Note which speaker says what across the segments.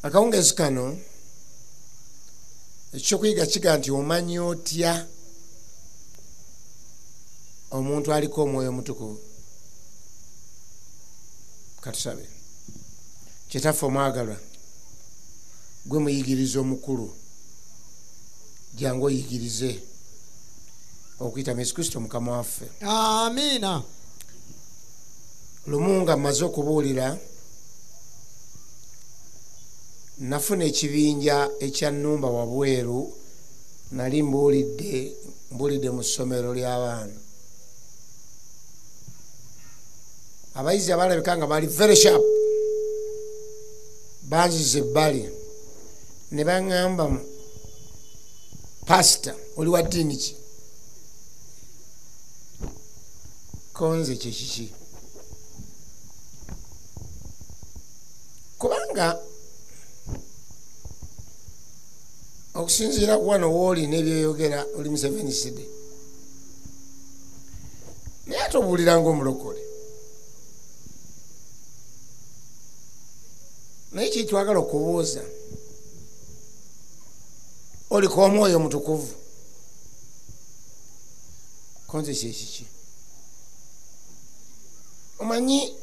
Speaker 1: Akawungezi kano ekyokuyiga kiga nti omanyi otya omuntu aliko omwoyo omutukuvu. Katusabe. Kitaffe omwagalwa, gwe muyigiriza omukulu, jangu oyigirize okuyita Yesu Kristo mukama waffe.
Speaker 2: Amiina.
Speaker 1: Lumu nga mmaze okubuulira, nafuna ekibinja ekya Nnumba wabweru, nali mbuulidde mu ssomero ly'abaana. Abayizi abalabika nga bali very sharp banzize ebbali ne baŋŋamba, pasita oli wa ddiini ki? Konze kye kiki? Kubanga okusinziira ku wano wooli n'ebyoyogera oli Museveni Sidi, naye ate obuulira ng'omulokole. Naye kyetwagala okubuuza, oliko omwoyo omutukuvu? Konze kye kiki? Omanyi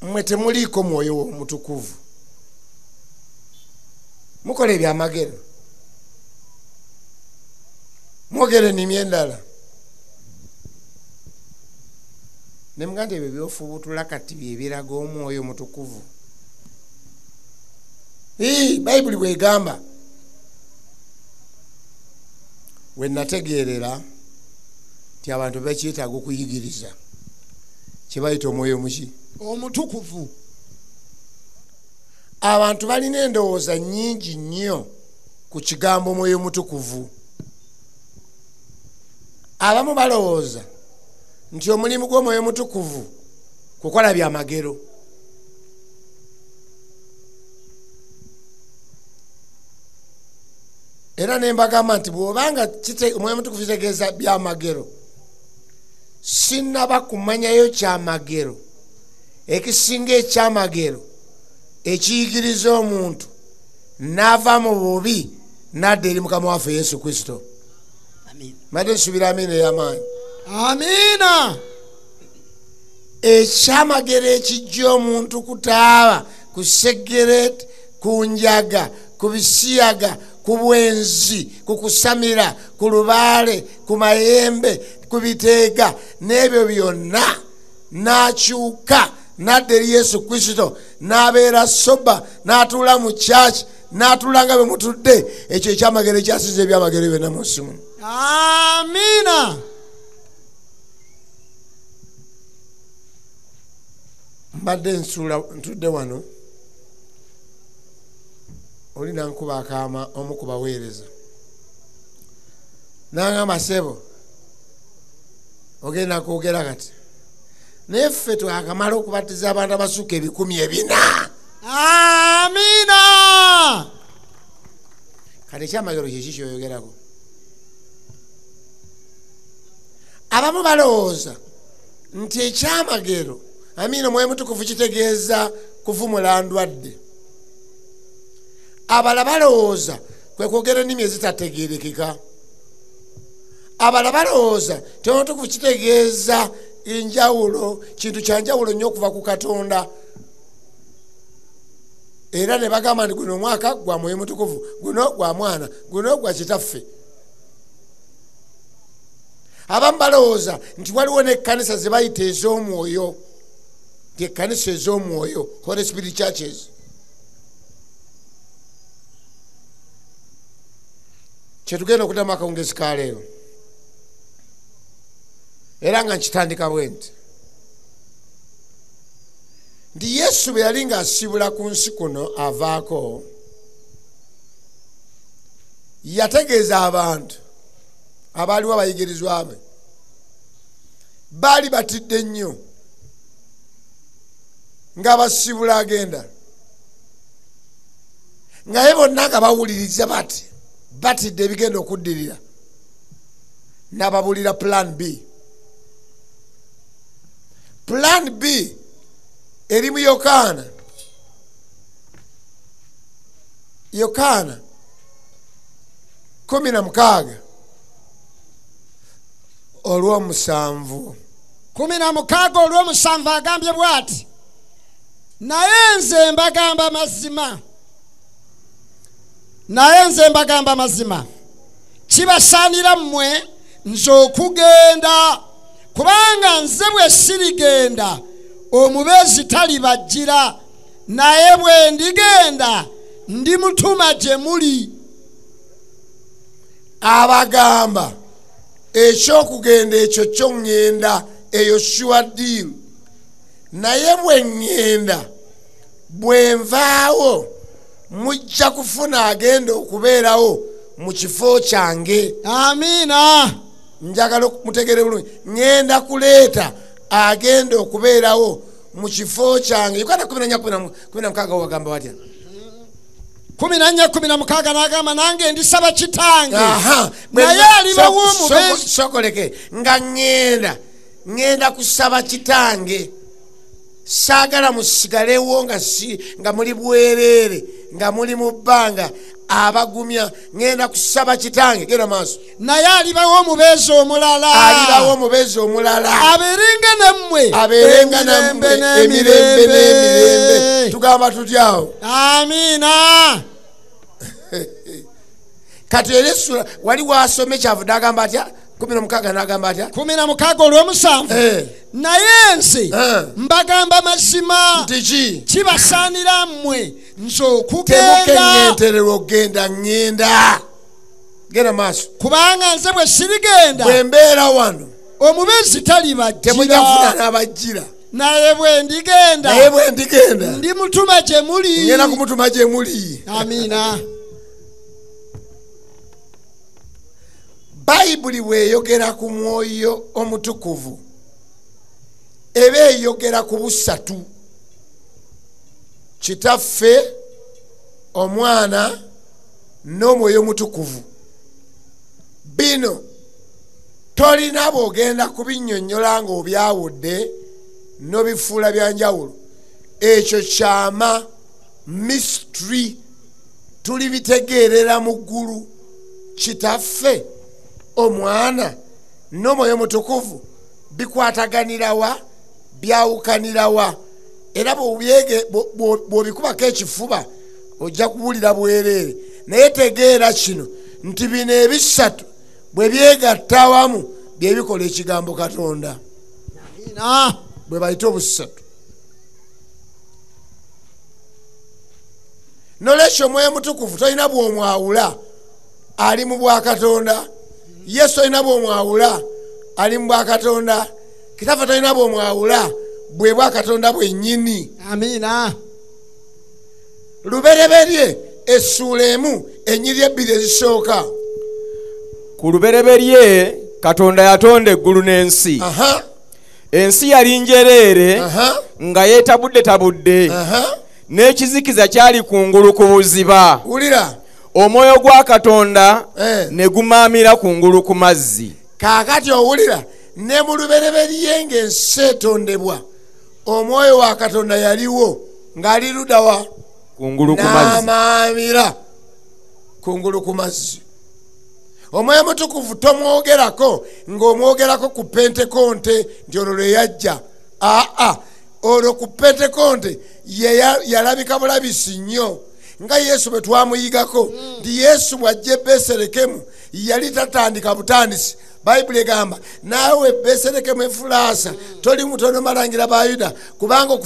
Speaker 1: mmwe temuliiko mwoyo omutukuvu, mukola ebyamagero, mwogera ennimi endala. Ne muganda ebyo by'ofuubutula kati bye biraga omwoyo omutukuvu. Bayibuli bw'egamba. We nategeerera nti abantu bekyetaaga okuyigiriza kye bayita omwoyo muki?
Speaker 2: Omutukuvu.
Speaker 1: Abantu balina endowooza nnyingi nnyo ku kigambo omwoyo omutukuvu. Abamu balowooza nti omulimu gw'omwoyo omutukuvu kukola byamagero. Era ne mbagamba nti bw'obanga omwoyo omutukuvu kitegeeza byamagero, sinnaba kumanyayo kyamagero ekisinga ekyamagero ekiyigiriza omuntu n'ava mu bubi n'adda eri mukama waffe Yesu Kristo. Madde nsubira amiina ey'amaanyi.
Speaker 2: Amiina.
Speaker 1: Ekyamagero ekijja omuntu kutaaba, ku segereti, ku njaga, ku bisiyaga, ku bwenzi, ku kusamira, ku lubaale, ku mayembe, ku biteega, n'ebyo byonna n'akyuka n'adda eri Yesu Kristo, n'abeera soba, n'atuula mu kyaki, n'atuula nga bwe mutudde. Ekyo ekyamagero ekyasinze ebyamagero byonna mu nsi muno.
Speaker 2: Amiina.
Speaker 1: Mbadde ntudde wano, oli nankuba akaama omu ku baweereza n'aŋŋamba, ssebo ogenda kwogera kati, naye ffe twakamala okubatiza abantu abasukka 400.
Speaker 2: Amiina.
Speaker 1: Kati ekyamagero kiki kyoyogerako? Abamu balowooza nti ekyamagero, amiina, omwoyo mutukuvu kitegeeza kuvumula ndwadde. Abala balowooza kwe kwogera ennimi ezitategeerekeka. Abala balowooza nti omwoyo mutukuvu kitegeeza enjawulo, kintu kya njawulo nnyo okuva ku Katonda. Era ne bagamba nti guno omwaka gwa mwoyo mutukuvu, guno gwa mwana, guno gwa kitaffe. Abamu balowooza nti waliwo n'ekkanisa ze bayita ez'omwoyo, nti ekkanisa ez'omwoyo, Holy Spirit churches. Kyetugenda okuddamu akawungezi ka leero, era nga nkitandika bwe nti Yesu bwe yali ng'asibula ku nsi kuno avaako, yategeeza abantu abaaliwo abayigirizwa be, baali batidde nnyo ng'abasibula agenda, ngaye bonna nga bawuliriza bati batidde ebigenda okuddirira, n'ababulira plan B. Plan B eri mu Yokaana Yokaana 16 olw'omusanvu
Speaker 2: 16 olw'omusanvu agambye bw'ati, naye nze mbagamba mazima, kibasaanira mmwe nze okugenda, kubanga nze bwe sirigenda omubeezi talibajjira, naye bwe ndigenda ndimutuma gye muli.
Speaker 1: Abagamba ekyokugenda ekyo kyo ŋŋenda, eyo sure deal. Naye bwe ŋŋenda, bwe nvaawo mujja kufuna agenda okubeerawo mu kifo kyange.
Speaker 2: Amiina.
Speaker 1: Njagala mutegere bulungi, ŋŋenda kuleeta agenda okubeerawo mu kifo kyange. Yokaana 14:16 wagamba watya?
Speaker 2: 14:16 n'agamba, nange ndisaba kitange naye alibawo omubeezi.
Speaker 1: Sokoleke nga ŋŋenda kusaba kitange, saagala musigalewo nga muli bwereere, nga muli mu bbanga abagumya. ŋŋenda kusaba kitange, genda maaso,
Speaker 2: naye alibawo omubeezi omulala, abeerenga nammwe
Speaker 1: emirembe n'emirembe. Tugamba tutyawo?
Speaker 2: Amiina.
Speaker 1: Kati era wali wasome kyavudde agamba atya? 16 n'agamba atya?
Speaker 2: 16 olw'omusanvu, naye nze mbagamba mazima,
Speaker 1: nti
Speaker 2: kibasaanira mmwe nze okugenda.
Speaker 1: Temukeŋŋentererwa okgenda, ŋŋenda. Genda maaso.
Speaker 2: Kubanga nze bwe sirigenda
Speaker 1: bwe mbeera wano
Speaker 2: omubeezi talibajjira,
Speaker 1: temujafuna n'abajjira,
Speaker 2: naye bwe ndigenda ndimutuma gye muli.
Speaker 1: ngenda kumutuma gye muli.
Speaker 2: Amiina.
Speaker 1: Bayibuli bw'eyogera ku Mwoyo Omutukuvu eba eyogera ku busatu: Kitaffe, Omwana n'Omwoyo Omutukuvu. Bino tolina bw'ogenda kubinnyonnyola ng'obyawudde n'obifuula bya njawulo. Ekyo kyama mystery, tulibitegeerera mu ggulu. Kitaffe, Omwana n'Omwoyo Omutukuvu bikwataganirawa, byawukanirawa? Era bw'obikubako ekifuba ojja kuwulira bwereere. Naye tegeera kino nti bino ebisatu bwe byegatta awamu bye bikola ekigambo Katonda. Bwe bayita obusatu. Nolwekyo Omwoyo Omutukuvu tolina bw'omwawula, ali mu bwa Katonda. Yesu tolina bw'omwawula, ali mu bwa Katonda. Kitaffe tolina bw'omwawula, bwe bwa Katonda bwennyini.
Speaker 2: Amiina.
Speaker 1: Lubereberye essuula 1:2 ezisooka.
Speaker 3: Ku lubereberye Katonda yatonda eggulu n'ensi. Ensi yali njereere nga yeetabudde, n'ekizikiza kyali kungulu ku buziba.
Speaker 1: Wulira,
Speaker 3: omwoyo gwa Katonda ne gumaamira kungulu ku mazzi.
Speaker 1: Kaakati owulira, ne mu lubereberye ng'ensi etondebwa, omwoyo wa Katonda yaliwo ng'ali ludawa?
Speaker 3: Kungulu ku mazzi.
Speaker 1: N'amaamira kungulu ku mazzi. Omwoyo Omutukuvu tomwogerako ng'omwogerako ku Pentekonte nti olwo lwe yajja. Olwo ku Pentekonte yalabika bulabisi nnyo, nga Yesu bwe twamuyigako nti Yesu bw'ajja e Beselekemu yali tatandika butandisi. Bayibuli egamba, naawe Beselekemu Efulaasa toli mutono malangira ba Yuda, kubanga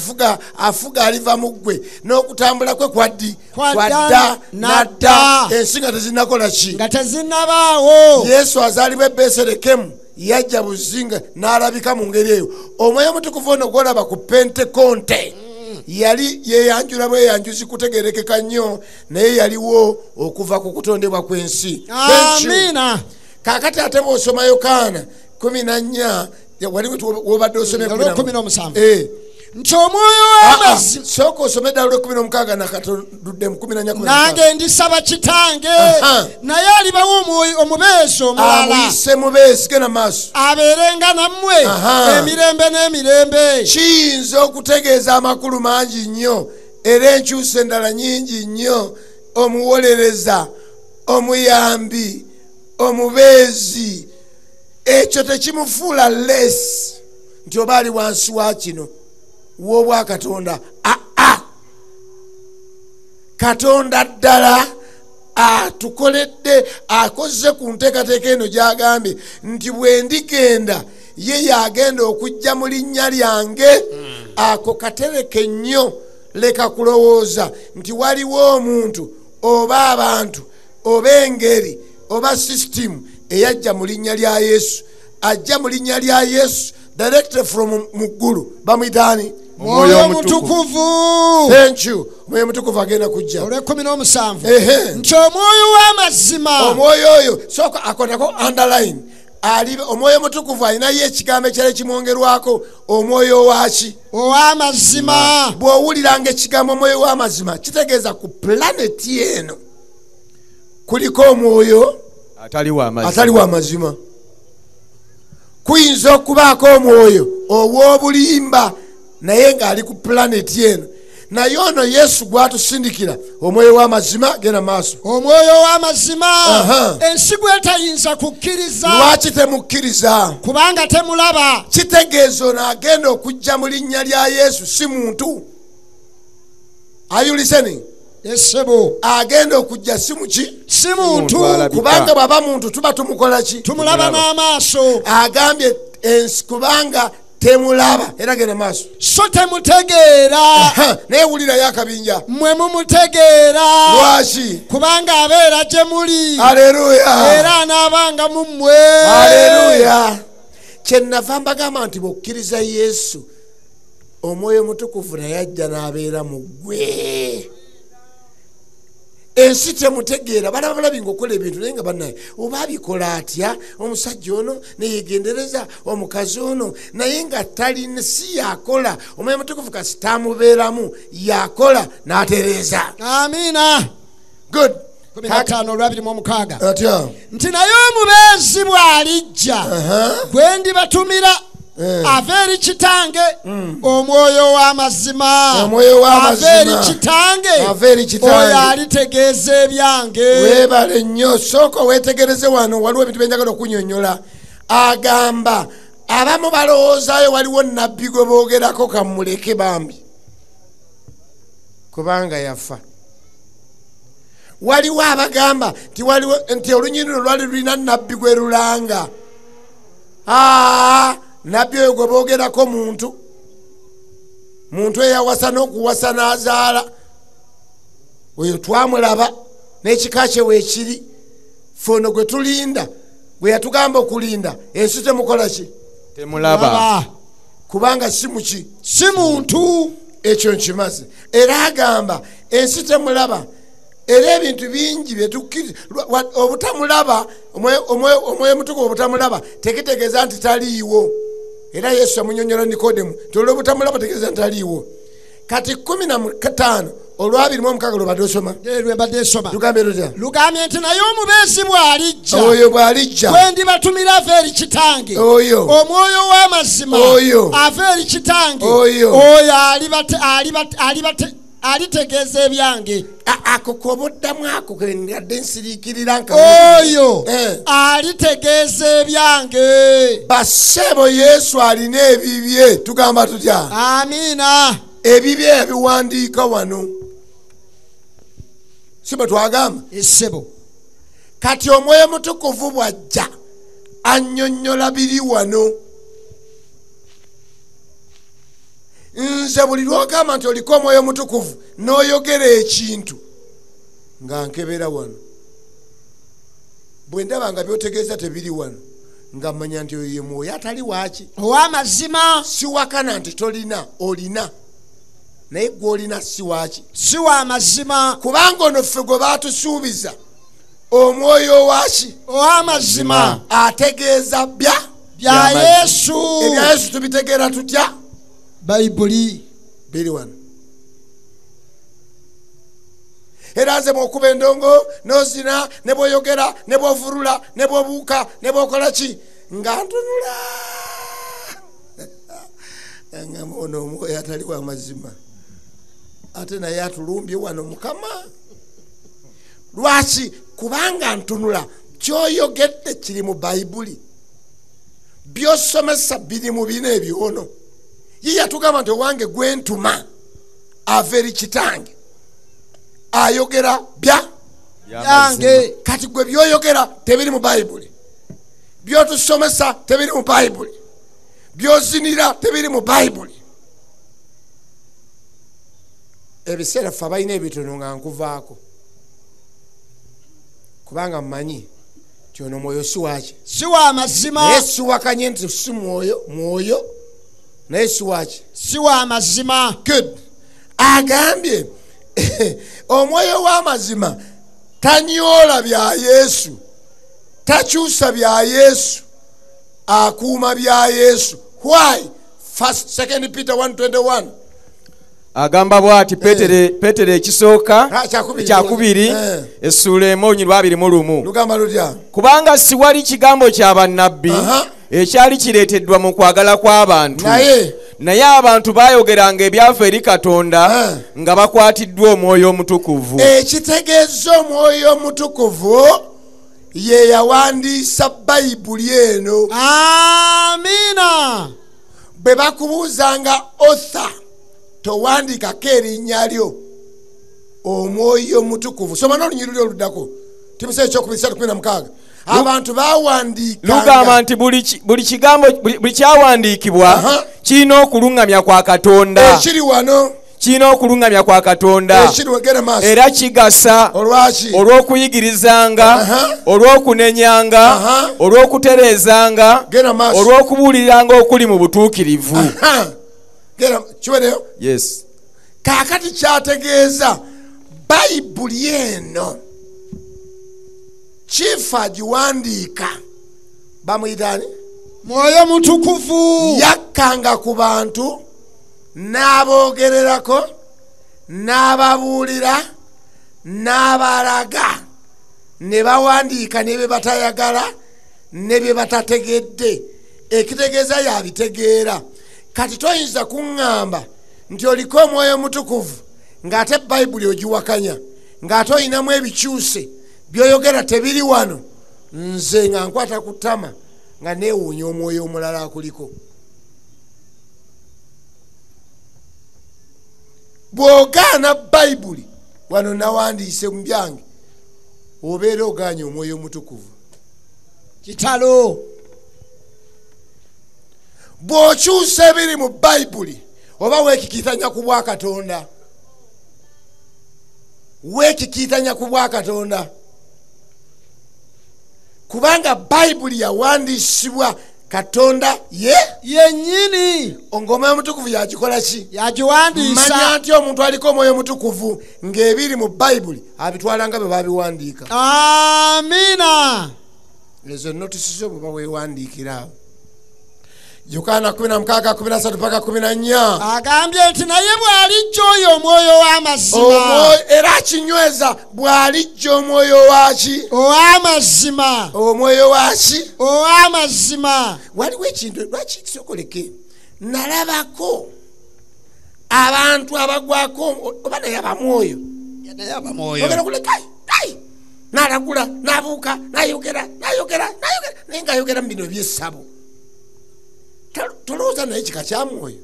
Speaker 1: afuga aliva mu ggwe, n'okutambula kwe kwadda n'adda, ensi nga tezinnakola ki?
Speaker 2: Nga tezinnabaawo.
Speaker 1: Yesu azaalibwa e Beselekemu yajja buzinga n'alabika mu ngeri eyo. Omwoyo Omutukuvu ono gw'olaba ku Pentekonte yali yeyanjula bweyanjuzi kutegerekeka nnyo, naye yaliwo okuva ku kutondebwa kw'ensi.
Speaker 2: Amiina.
Speaker 1: Kaakati ate bw'osoma Yokaana 14 wali wobadde osomye
Speaker 2: 17 nti omwoyo w'amazima.
Speaker 1: Sooka osome ddala 16 nakatondudde mu 14.
Speaker 2: Nange ndisaba kitange, naye alibawo omubeezi omulala,
Speaker 1: amuyise mubeezi, genda maaso,
Speaker 2: abeerenga nammwe emirembe n'emirembe.
Speaker 1: Kiyinza okutegeeza amakulu mangi nnyo era enkyusa endala nnyingi nnyo. omuwolereza, omuyambi, omubeezi, ekyo tekimufuula less nti oba ali wansi wa kino w'obwa Katonda. Katonda ddala atukoledde, akoze ku nteekateeka eno gy'agambye nti bwe ndigenda ye yagenda okujja mu linnya lyange. Ako katereke nnyo, leka kulowooza nti waliwo omuntu oba abantu oba engeri oba sisitimu eyajja mu linnya lya Yesu. Ajja mu linnya lya Yesu direct from muggulu, bamuyitaani
Speaker 2: Mwoyo Mutukuvu.
Speaker 1: Thank you. Mwoyo Mutukuvu agenda kujja.
Speaker 2: Olwe 17 nti omwoyo w'amazima.
Speaker 1: Omwoyo oyo sooka akonako underline. Omwoyo Mutukuvu alinayo ekigambo ekyali kimwongerwako, omwoyo waki?
Speaker 2: Ow'amazima.
Speaker 1: Bw'owuliranga ekigambo omwoyo w'amazima kitegeeza ku planeti eno kuliko omwoyo atali w'amazima. Kuyinza okubaako omwoyo ow'obulimba naye ng'ali ku planeti eno. Naye ono Yesu gwatusindikira omwoyo w'amazima. Genda maaso.
Speaker 2: Omwoyo w'amazima ensi gwetayinza kukkiriza.
Speaker 1: Lwaki temukkiriza?
Speaker 2: Kubanga temulaba.
Speaker 1: Kitegeeza ono agenda okujja mu linnya lya Yesu, si muntu. Are you listening?
Speaker 2: Esebo.
Speaker 1: Agenda okujja si muki?
Speaker 2: Si muntu.
Speaker 1: Kubanga baba muntu tuba tumukola ki?
Speaker 2: Tumulaba n'amaaso.
Speaker 1: Agambye ensi kubanga temulaba. Era genda maaso.
Speaker 2: So temutegeera.
Speaker 1: Naye wulirayo akabinja.
Speaker 2: Mmwe mumutegeera.
Speaker 1: Lwaki?
Speaker 2: Kubanga abeera gye muli.
Speaker 1: Haleluya.
Speaker 2: Era anaabanga mu mmwe.
Speaker 1: Haleluya. Kyenava mbagamba nti bw'okkiriza Yesu, omwoyo mutukuvu naye ajja n'abeera mu ggwe. Ensi temutegeera, balaba balabi ng'okola ebintu naye nga bannaye oba abikola atya, omusajja ono neyegendereza, omukazi ono naye nga talina, si yakola. Omwoyo Mutukuvu kasi tamubeeramu, yakola n'atereeza.
Speaker 2: Amiina.
Speaker 1: Good.
Speaker 2: 15:26
Speaker 1: atya
Speaker 2: nti naye omubeezi bw'alijja gwe ndibatumira ava eri kitange omwoyo w'amazima. Ava eri kitange oyo alitegeeza ebyange.
Speaker 1: Weebale nnyo, sooka weetegereze wano, waliwo ebintu byenjagala okunyonnyola. Agamba abamu balowoozaayo waliwo nnabbi gwe boogerako kamuleke bambi kubanga yafa. Waliwo abagamba nti olunyiriri luno lwali lulina nnabbi gwe lulanga. Nabbi oyo gwe boogerako muntu eyawasa n'okuwasa n'azaala, oyo twamulaba n'ekika kye weekiri. Ffe ono gwe tulinda, gwe yatugamba okulinda, ensi temukola ki?
Speaker 3: Temulaba.
Speaker 1: Kubanga si muki?
Speaker 2: Si muntu.
Speaker 1: Ekyo nkimaze. Era agamba ensi temulaba. Era ebintu bingi byetukkiriza obutamulaba, omwoyo Mutukuvu obutamulaba tekitegeeza nti taliiwo. Era Yesu amunyonnyola Nikodemu nti olw'obutamulaba tegeeza nti taliiwo. Kati 15 olw'26 lwebadde osoma.
Speaker 2: Lwebadde esoma.
Speaker 1: Lugambye lutya?
Speaker 2: Lugambye nti naye omubeezi bw'alijja.
Speaker 1: Oyo bw'alijja.
Speaker 2: Gwe ndibatumira ava eri kitange.
Speaker 1: Oyo.
Speaker 2: Omwoyo w'amazima.
Speaker 1: Oyo.
Speaker 2: Ava eri kitange.
Speaker 1: Oyo.
Speaker 2: Oyo alitegeeza ebyange.
Speaker 1: Ako koboddamu ako kendadde nsiriikirira nka
Speaker 2: oyo alitegeeza ebyange.
Speaker 1: Bassebo Yesu alina ebibye, tugamba tutya?
Speaker 2: Amiina.
Speaker 1: Ebibye ebiwandiika wano, si bwe twagamba?
Speaker 2: Essebo.
Speaker 1: Kati omwoyo Mutukuvu bw'ajja annyonnyola biri wano. Nze buli lwogamba nti oliko omwoyo Mutukuvu n'oyogera ekintu nga nkebera wano, bwe ndaba nga byotegeeza tebiri wano nga mmanya nti oyo ye mwoyo atali waaki?
Speaker 2: Ow'amazima.
Speaker 1: Si wakana nti tolina, olina, naye gw'olina si waaki?
Speaker 2: Si w'amazima.
Speaker 1: Kubanga ono ffe gwe baatusuubiza omwoyo waaki?
Speaker 2: Ow'amazima.
Speaker 1: Ategeeza bya
Speaker 2: Yesu.
Speaker 1: Ebya Yesu tubitegeera tutya?
Speaker 2: Bayibuli
Speaker 1: biri wano. Era nze bw'okuba endongo n'ozina ne bw'oyogera ne bw'ovurula ne bw'obuuka ne bw'okola ki nga ntunula ngamba ono omwoyo atali w'amazima ate naye atulumbye wano Mukama. Lwaki? Kubanga ntunula kyoyogedde kiri mu Bayibuli, byosomesa biri mu bina ebyono. Ye yatugamba nti owange gwentuma ava eri kitange ayogera byange. Kati gwe byoyogera tebiri mu Bayibuli, byotusomesa tebiri mu Bayibuli, byozinira tebiri mu Bayibuli. Ebiseera ffe abalina ebitono nga nkuvaako, kubanga mmanyi nti ono mwoyo si waki,
Speaker 2: si wa mazima.
Speaker 1: naye siwakanye nti si mwoyo naye si waki,
Speaker 2: si wa mazima.
Speaker 1: Good. Agambye omwoyo w'amazima tanyoola bya Yesu, takyusa bya Yesu, akuuma bya Yesu. Why? 2 Peter 1:21
Speaker 3: agamba bw'ati Petere ekisooka ekyakubiri essuula emonyi 21
Speaker 1: lugamba lutya?
Speaker 3: Kubanga si wali kigambo kya bannabbi ekyali kireeteddwa mu kwagala kw'abantu, naye abantu baayogeranga ebyavu eri Katonda nga bakwatiddwa Omwoyo Omutukuvu.
Speaker 1: Ekitegeeza Omwoyo Omutukuvu ye yawandiisa Bayibuli eno.
Speaker 2: Amiina.
Speaker 1: Bwe bakubuuzanga author towandiikako erinnya lyo, Omwoyo Omutukuvu. Soma n'olunyiriri oluddako Timoseewo ekyokubiri 3:16. Abantu bawandiikanga.
Speaker 3: Lugamba nti buli kigambo buli kyawandiikibwa kirina okuluŋŋamya kwa Katonda.
Speaker 1: Ekiri wano
Speaker 3: kirina okuluŋŋamya kwa Katonda era kigasa olw'okuyigirizanga, olw'okunenyanga, olw'okutereezanga, olw'okubuuliranga okuli mu butuukirivu.
Speaker 1: Kiwereyo?
Speaker 3: Yes.
Speaker 1: Kaakati kyategeeza Bayibuli eno Chifa agiwandiika bamuyitani
Speaker 2: Mwoyo Mutukuvu,
Speaker 1: yakkanga ku bantu n'aboogererako n'ababuulira n'abalaga, ne bawandiika ne bye batayagala ne bye batategedde. Ekitegeeza yabitegeera. Kati toyinza kuŋŋamba nti oliko Omwoyo Omutukuvu ng'ate Bayibuli ogiwakanya, ng'ate oyinamu ebikyuse byoyogera tebiri wano. Nze nga nkwata ku ttama nga neewuunya omwoyo omulala akuliko. Bw'ogaana Bayibuli wano nawandiise mu byange, obeera ogaanye Omwoyo Omutukuvu.
Speaker 2: kitalo.
Speaker 1: Bw'okyusa ebiri mu Bayibuli oba weekikiitanya ku bwa Katonda, weekikiitanya ku bwa Katonda, kubanga Bayibuli yawandiisibwa Katonda
Speaker 2: yennyini.
Speaker 1: Omwoyo Omutukuvu yagikola ki?
Speaker 2: Yagiwandiisa.
Speaker 1: Manya nti omuntu aliko Omwoyo Omutukuvu ng'ebiri mu Bayibuli abitwala nga bwe babiwandiika.
Speaker 2: Amiina.
Speaker 1: Ezo notisi zo bwe baweewandiikira awo. Yokaana 16:13-14
Speaker 2: agambye nti naye bw'alijja oyo Omwoyo w'amazima,
Speaker 1: era akinyweza bw'alijja omwoyo waki?
Speaker 2: ow'amazima.
Speaker 1: Omwoyo waki?
Speaker 2: Ow'amazima.
Speaker 1: Waliwo ekintu lwaki kisokoleke, nalabako abantu abagwako oba naye abamwoyo ogera kulekayi n'alagula n'abuuka n'ayogera naye ng'ayogera mu bino by'essabo. Tolowooza naye kika kya mwoyo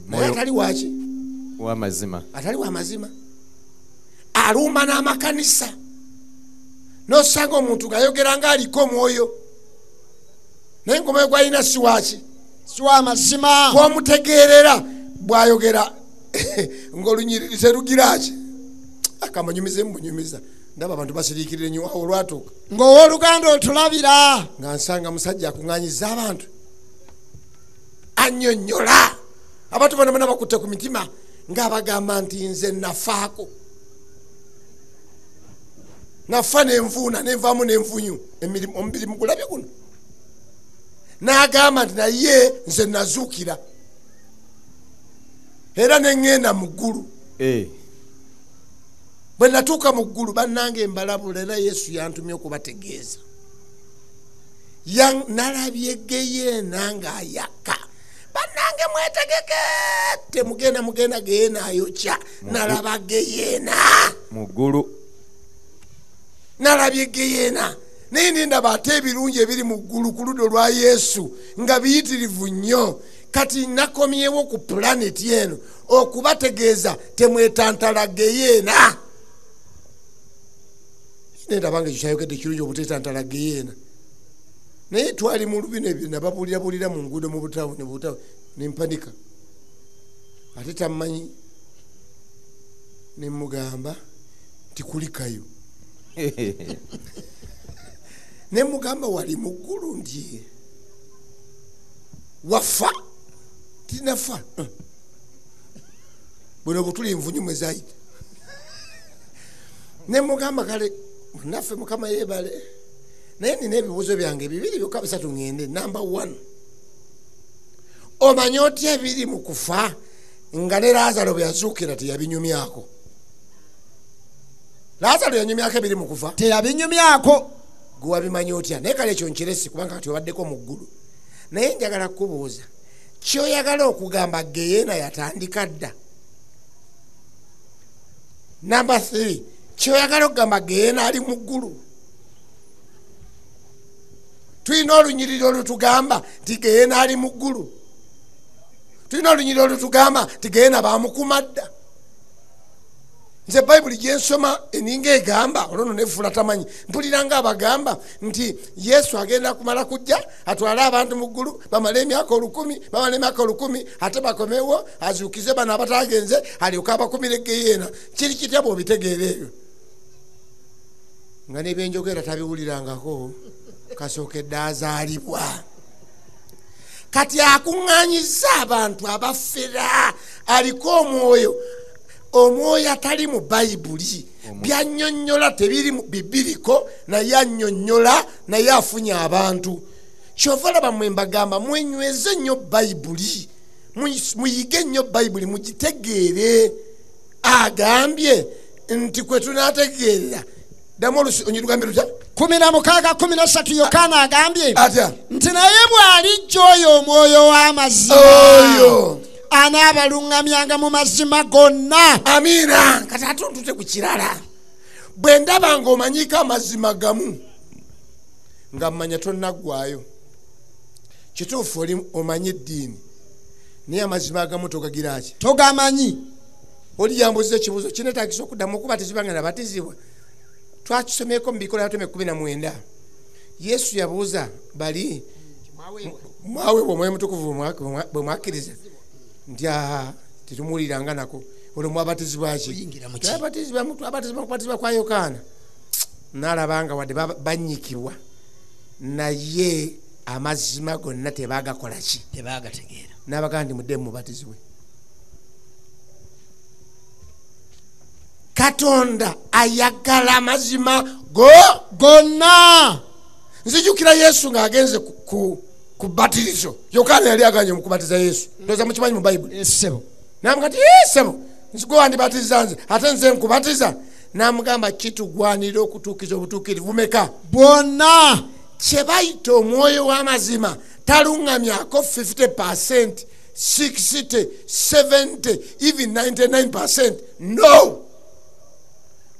Speaker 1: naye atali waki?
Speaker 3: W'amazima.
Speaker 1: Atali w'amazima. Alumba n'amakanisa n'osanga omuntu ng'ayogera ng'aliko omwoyo naye ng'omwoyo gw'alina si waki?
Speaker 2: Si w'amazima.
Speaker 1: Bw'omutegeerera bw'ayogera ng'olunyiriri terugira ki? Akamanyumize munyumiza. Ndaba abantu basiriikirira nnyo awo olwatuuka
Speaker 2: ng'owooluganda otulabira
Speaker 1: nga nsanga musajja akuŋŋaanyiza abantu annyonnyola abantu bonna bakutte ku mitima ng'abagamba nti nze nafaako, nafa n'envuuna n'envaamu n'envunyu omubiri mugulabye guno, n'agamba nti naye nze nazuukira era neŋŋenda mu ggulu. Bwe natuuka mu ggulu bannange mbalabula era Yesu yantumye okubategeeza. Nalabye Geyeena ng'ayaka. Bannange mwetegeke temugenda geyena ayokya. Nalaba Geyeena
Speaker 3: mu ggulu.
Speaker 1: nalabye Geyeena naye ndaba ate ebirungi ebiri mu ggulu ku ludda lwa Yesu nga biyitirivu nnyo. Kati nakomyewo ku planeti eno okubategeeza temwetantala Geyeena. Ndabanga ekyo kyayogedde kirungi obutetantala Geyeena. Naye twali mu lubino ebyo nababuulirabulira mu nguudo mu butawo nempanika ate tamanyi nemugamba nti kulikayo nemugamba wali mu ggulu ndi wafa tinafa buno butuli envunyu mwe zaayita nemugamba kale naffe Mukama yeebale naye nina ebibuuzo byange bibiri byokka bisatu ngende. Number 1, omanyi otya ebiri mu kufa nga ne Laazalo bwe yazuukira teyabinyumyako? Laazalo yanyumyako ebiri mu kufa?
Speaker 2: Teyabinyumyako.
Speaker 1: Gwe wabimanyi otya? Naye kale ekyo nkiresi kubanga kati obaddeko mu ggulu. Naye njagala kukubuuza kyoyagala okugamba Geyeena yatandika dda? Number 3, kyoyagala okugamba Geyeena ali mu ggulu? Tulina olunyiriri olutugamba nti Geyeena ali mu ggulu. Tulina olunyiriri olutugamba nti Geyeena bamukuma dda. Nze Bayibuli gye nsoma eninga egamba olwono nefuula tamanyi mpuliranga abagamba nti Yesu agenda kumala kujja atwale abantu mu ggulu bamale emyaka 1000 ate bakomewo azuukize bano abatagenze alyoka abakumire Geyeena. Kiri kitya bw'obitegeera ebyo? Nga nebyenjogera tabiwulirangako kasookedde azaalibwa. Kati akuŋŋaanyiza abantu abafera aliko omwoyo atali mu Bayibuli. Byannyonnyola tebiri mu bibiriko naye annyonnyola naye afunye abantu. Kyova laba mmwe mbagamba mwenyweze nnyo Bayibuli, muyige nnyo Bayibuli mugitegeere. Agambye nti kwe tunaategeerera ddamu onyirugambe lutya
Speaker 2: 16:13 Yokaana agambye
Speaker 1: atya
Speaker 2: nti naye bw'alijja oyo omwoyo w'amazima
Speaker 1: oyo
Speaker 2: anaabaluŋŋamyanga mu mazima gonna.
Speaker 1: Amiina. Kati ate ontute ku kirala bwe ndaba ng'omanyiko amazima gamu nga mmanya tonnaggwayo. Kituufu oli omanyi eddiini naye amazima agamu togagira ki?
Speaker 2: Togamanyi.
Speaker 1: Oli yambuziza ekibuuzo kinetaagisa okuddamu okubatizibwa nga nabatizibwa. Twakisomeko mu Bikola 19. Yesu yabuuza bali mwaweebwa Omwoyo Mutukuvu bwe mwakkiriza nti tetumuwuliranga nako olwo mwabatizibwa ki? Twabatizibwa kubatizibwa kwa Yokaana. Naalabanga wadde bannyikibwa naye amazima gonna tebagakola ki?
Speaker 2: Tebagategeera.
Speaker 1: N'abagamba nti muddemu mubatizibwe. Katonda ayagala amazima gonna. Nzijukira Yesu ng'agenze ku batirizo. Yokaana yali aganye mu kubatiza Yesu. Ndoza mukimanyi mu Bayibuli.
Speaker 2: Sebo.
Speaker 1: Namugamba sebo nzigwe wandibatiza nze ate nze nkubatiza. Namugamba kitugwanira okutuukiza obutuukirivu bumeka?
Speaker 2: Bwonna.
Speaker 1: Kye bayita omwoyo w'amazima taluŋŋamyako 50%, 60%, 70%, even 99%. No.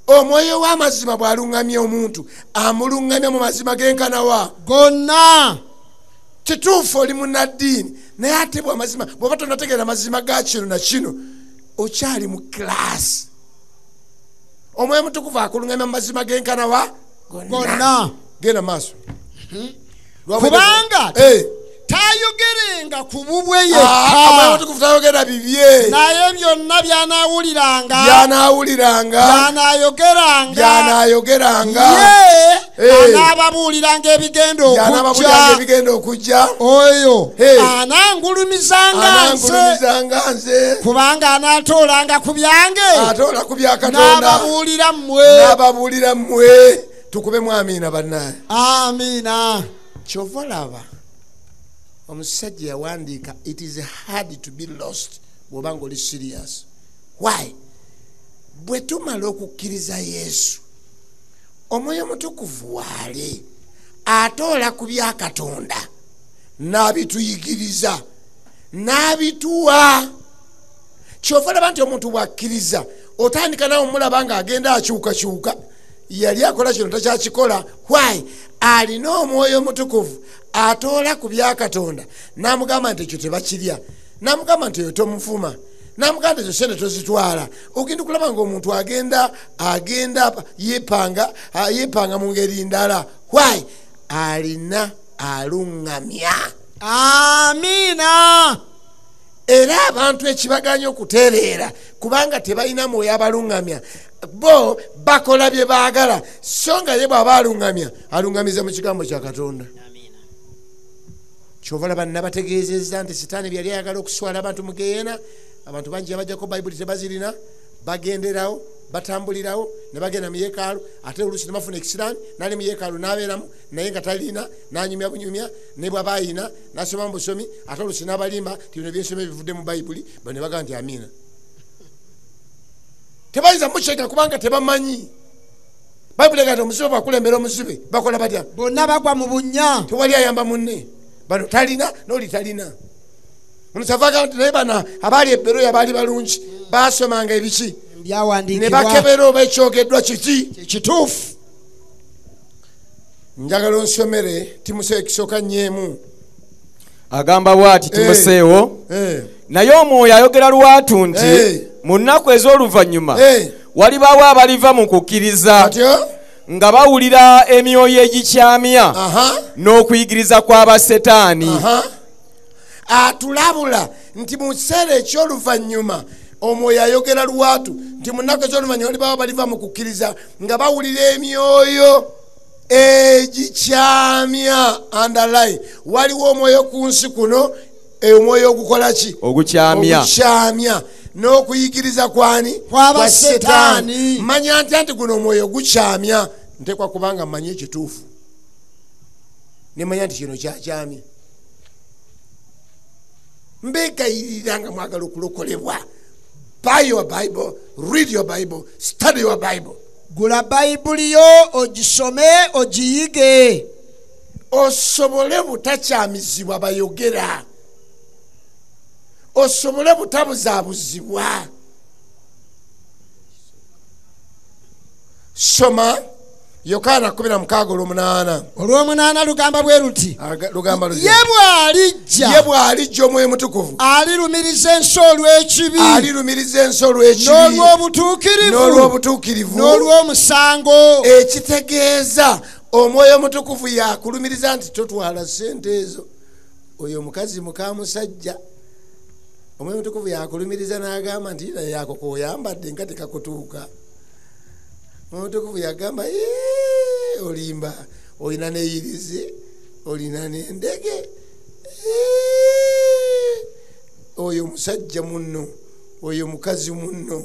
Speaker 1: Omwoyo w'amazima bw'aluŋŋamya omuntu amuluŋŋamya mu mazima genkanawa
Speaker 2: gonna.
Speaker 1: Kituufu oli munnaddiini naye ate bw'amazima bw'oba tonategeera amazima ga kino na kino okyali mu kilasi. Omwoyo Mutukuvu akuluŋŋamya mu mazima genkanawa
Speaker 2: gonna.
Speaker 1: Genda maaso.
Speaker 2: Kubanga tayogerenga ku bubwe
Speaker 1: Omwoyo Mutukuvu tayogera bibye
Speaker 2: naye byonna byanaawuliranga
Speaker 1: byanayogeranga
Speaker 2: anaababuuliranga ebigenda okujja oyo anaangulumizanga nze kubanga anaatoolanga ku byange
Speaker 1: n'ababuulira mmwe. Tukubemu amiina bannaye.
Speaker 2: Amiina.
Speaker 1: Kyova laba omusajja yawandiika it is hard to be lost bw'obanga oli serious. Why? Bwe tumala okukkiriza Yesu Omwoyo Mutukuvu waali atoola ku bya Katonda n'abituyigiriza n'abituwa. Kyova laba nti omuntu bw'akkiriza otandika nawe omulaba nga agenda akyukakyuka yali akola kino takyakikola. Why? Alina omwoyo omutukuvu atoola ku bya Katonda n'amugamba nti ekyo tebakirya, n'amugamba nti eyo tomufuma, n'amugamba nti ezo sente tozitwala. Ogenda kulaba ng'omuntu agenda yeepanga mu ngeri ndala. Why? Alina aluŋŋamya.
Speaker 2: Amiina.
Speaker 1: Era abantu ekibaganya okutereera kubanga tebalina mwoyo abaluŋŋamya, bo bakola bye baagala, so nga ye bw'aba aluŋŋamiza mu kigambo kya Katonda. Kyova laba nabategeezezza nti sitaani byali ayagala okuswala abantu mu Geyeena. Abantu bangi abajjako bayibuli tebazirina, bagenderawo batambulirawo ne bagenda mu yeekaalu, ate oluusi ne bafuna ekisiraani n'ali mu yeekaalu n'abeeramu naye nga talina, n'anyumya bunyumya ne bw'aba ayina n'asoma mu busomi, ate oluusi n'abalimba ti bino byensoma ebivudde mu bayibuli, bano ne bagamba nti amiina. Tebayinza mukyega kubanga tebamanyi. Bayibuli egamba nti omusibe bwakulembera omusibe bakola batya?
Speaker 2: Bonna bagwa mu bunnya.
Speaker 1: Tewali ayamba munne. Bano talina n'oli talina. Omusavaga nti naye bano abaali ebberoya baali balungi, baasomanga ebiki ne bakebera oba ekyogeddwa kiki
Speaker 2: kituufu.
Speaker 1: Njagala onsomere Timoseewo ekisooka nnyemu.
Speaker 3: Agamba bw'ati Timoseewo, naye Omwoyo ayogera lwatu nti mu nnaku ez'oluvannyuma walibaawo abaliva mu kukkiriza nga bawulira emyoyo egikyamya n'okuyigiriza kw'abasetaani.
Speaker 1: Atulabula nti mu kiseera eky'oluvannyuma Omwoyo ayogera lwatu nti mu nnaku ez'oluvannyuma walibaawo abaliva mu kukkiriza nga bawulira emyoyo egikyamya. Underline, waliwo omwoyo ku nsi kuno, omwoyo ogukola ki? Ogukyamya. N'okuyigiriza kwani? Kwa Setaani. Manya nti guno omwoyo gukyamya, ntekwa kubanga mmanyi ekituufu, ne manya nti kino kyakyamya. Mbegayirira nga mwagala okulokolebwa. Buy your Bible, read your Bible, study your Bible.
Speaker 2: Gula Bayibuli yo ogisome ogiyige,
Speaker 1: osobole butakyamizibwa bayogera, osobole butabuzaabuzibwa. Soma Yokaana 16:8.
Speaker 2: Olw'omunaana lugamba bwe luti, ye bw'alijja Omwoyo Mutukuvu alirumiriza ensi olw'ekibi, n'olw'obutuukirivu, n'olw'omusango. Ekitegeeza Omwoyo Mutukuvu yakulumiriza nti totwala ssente ezo. Oyo omukazi muka musajja, Omwoyo Mutukuvu yakulumiriza n'agamba nti naye ako k'oyambadde nga tekakutuuka. Omutukuvu yagamba olimba, olina n'eyirize, olina n'endege. Oyo musajja munno, oyo mukazi munno,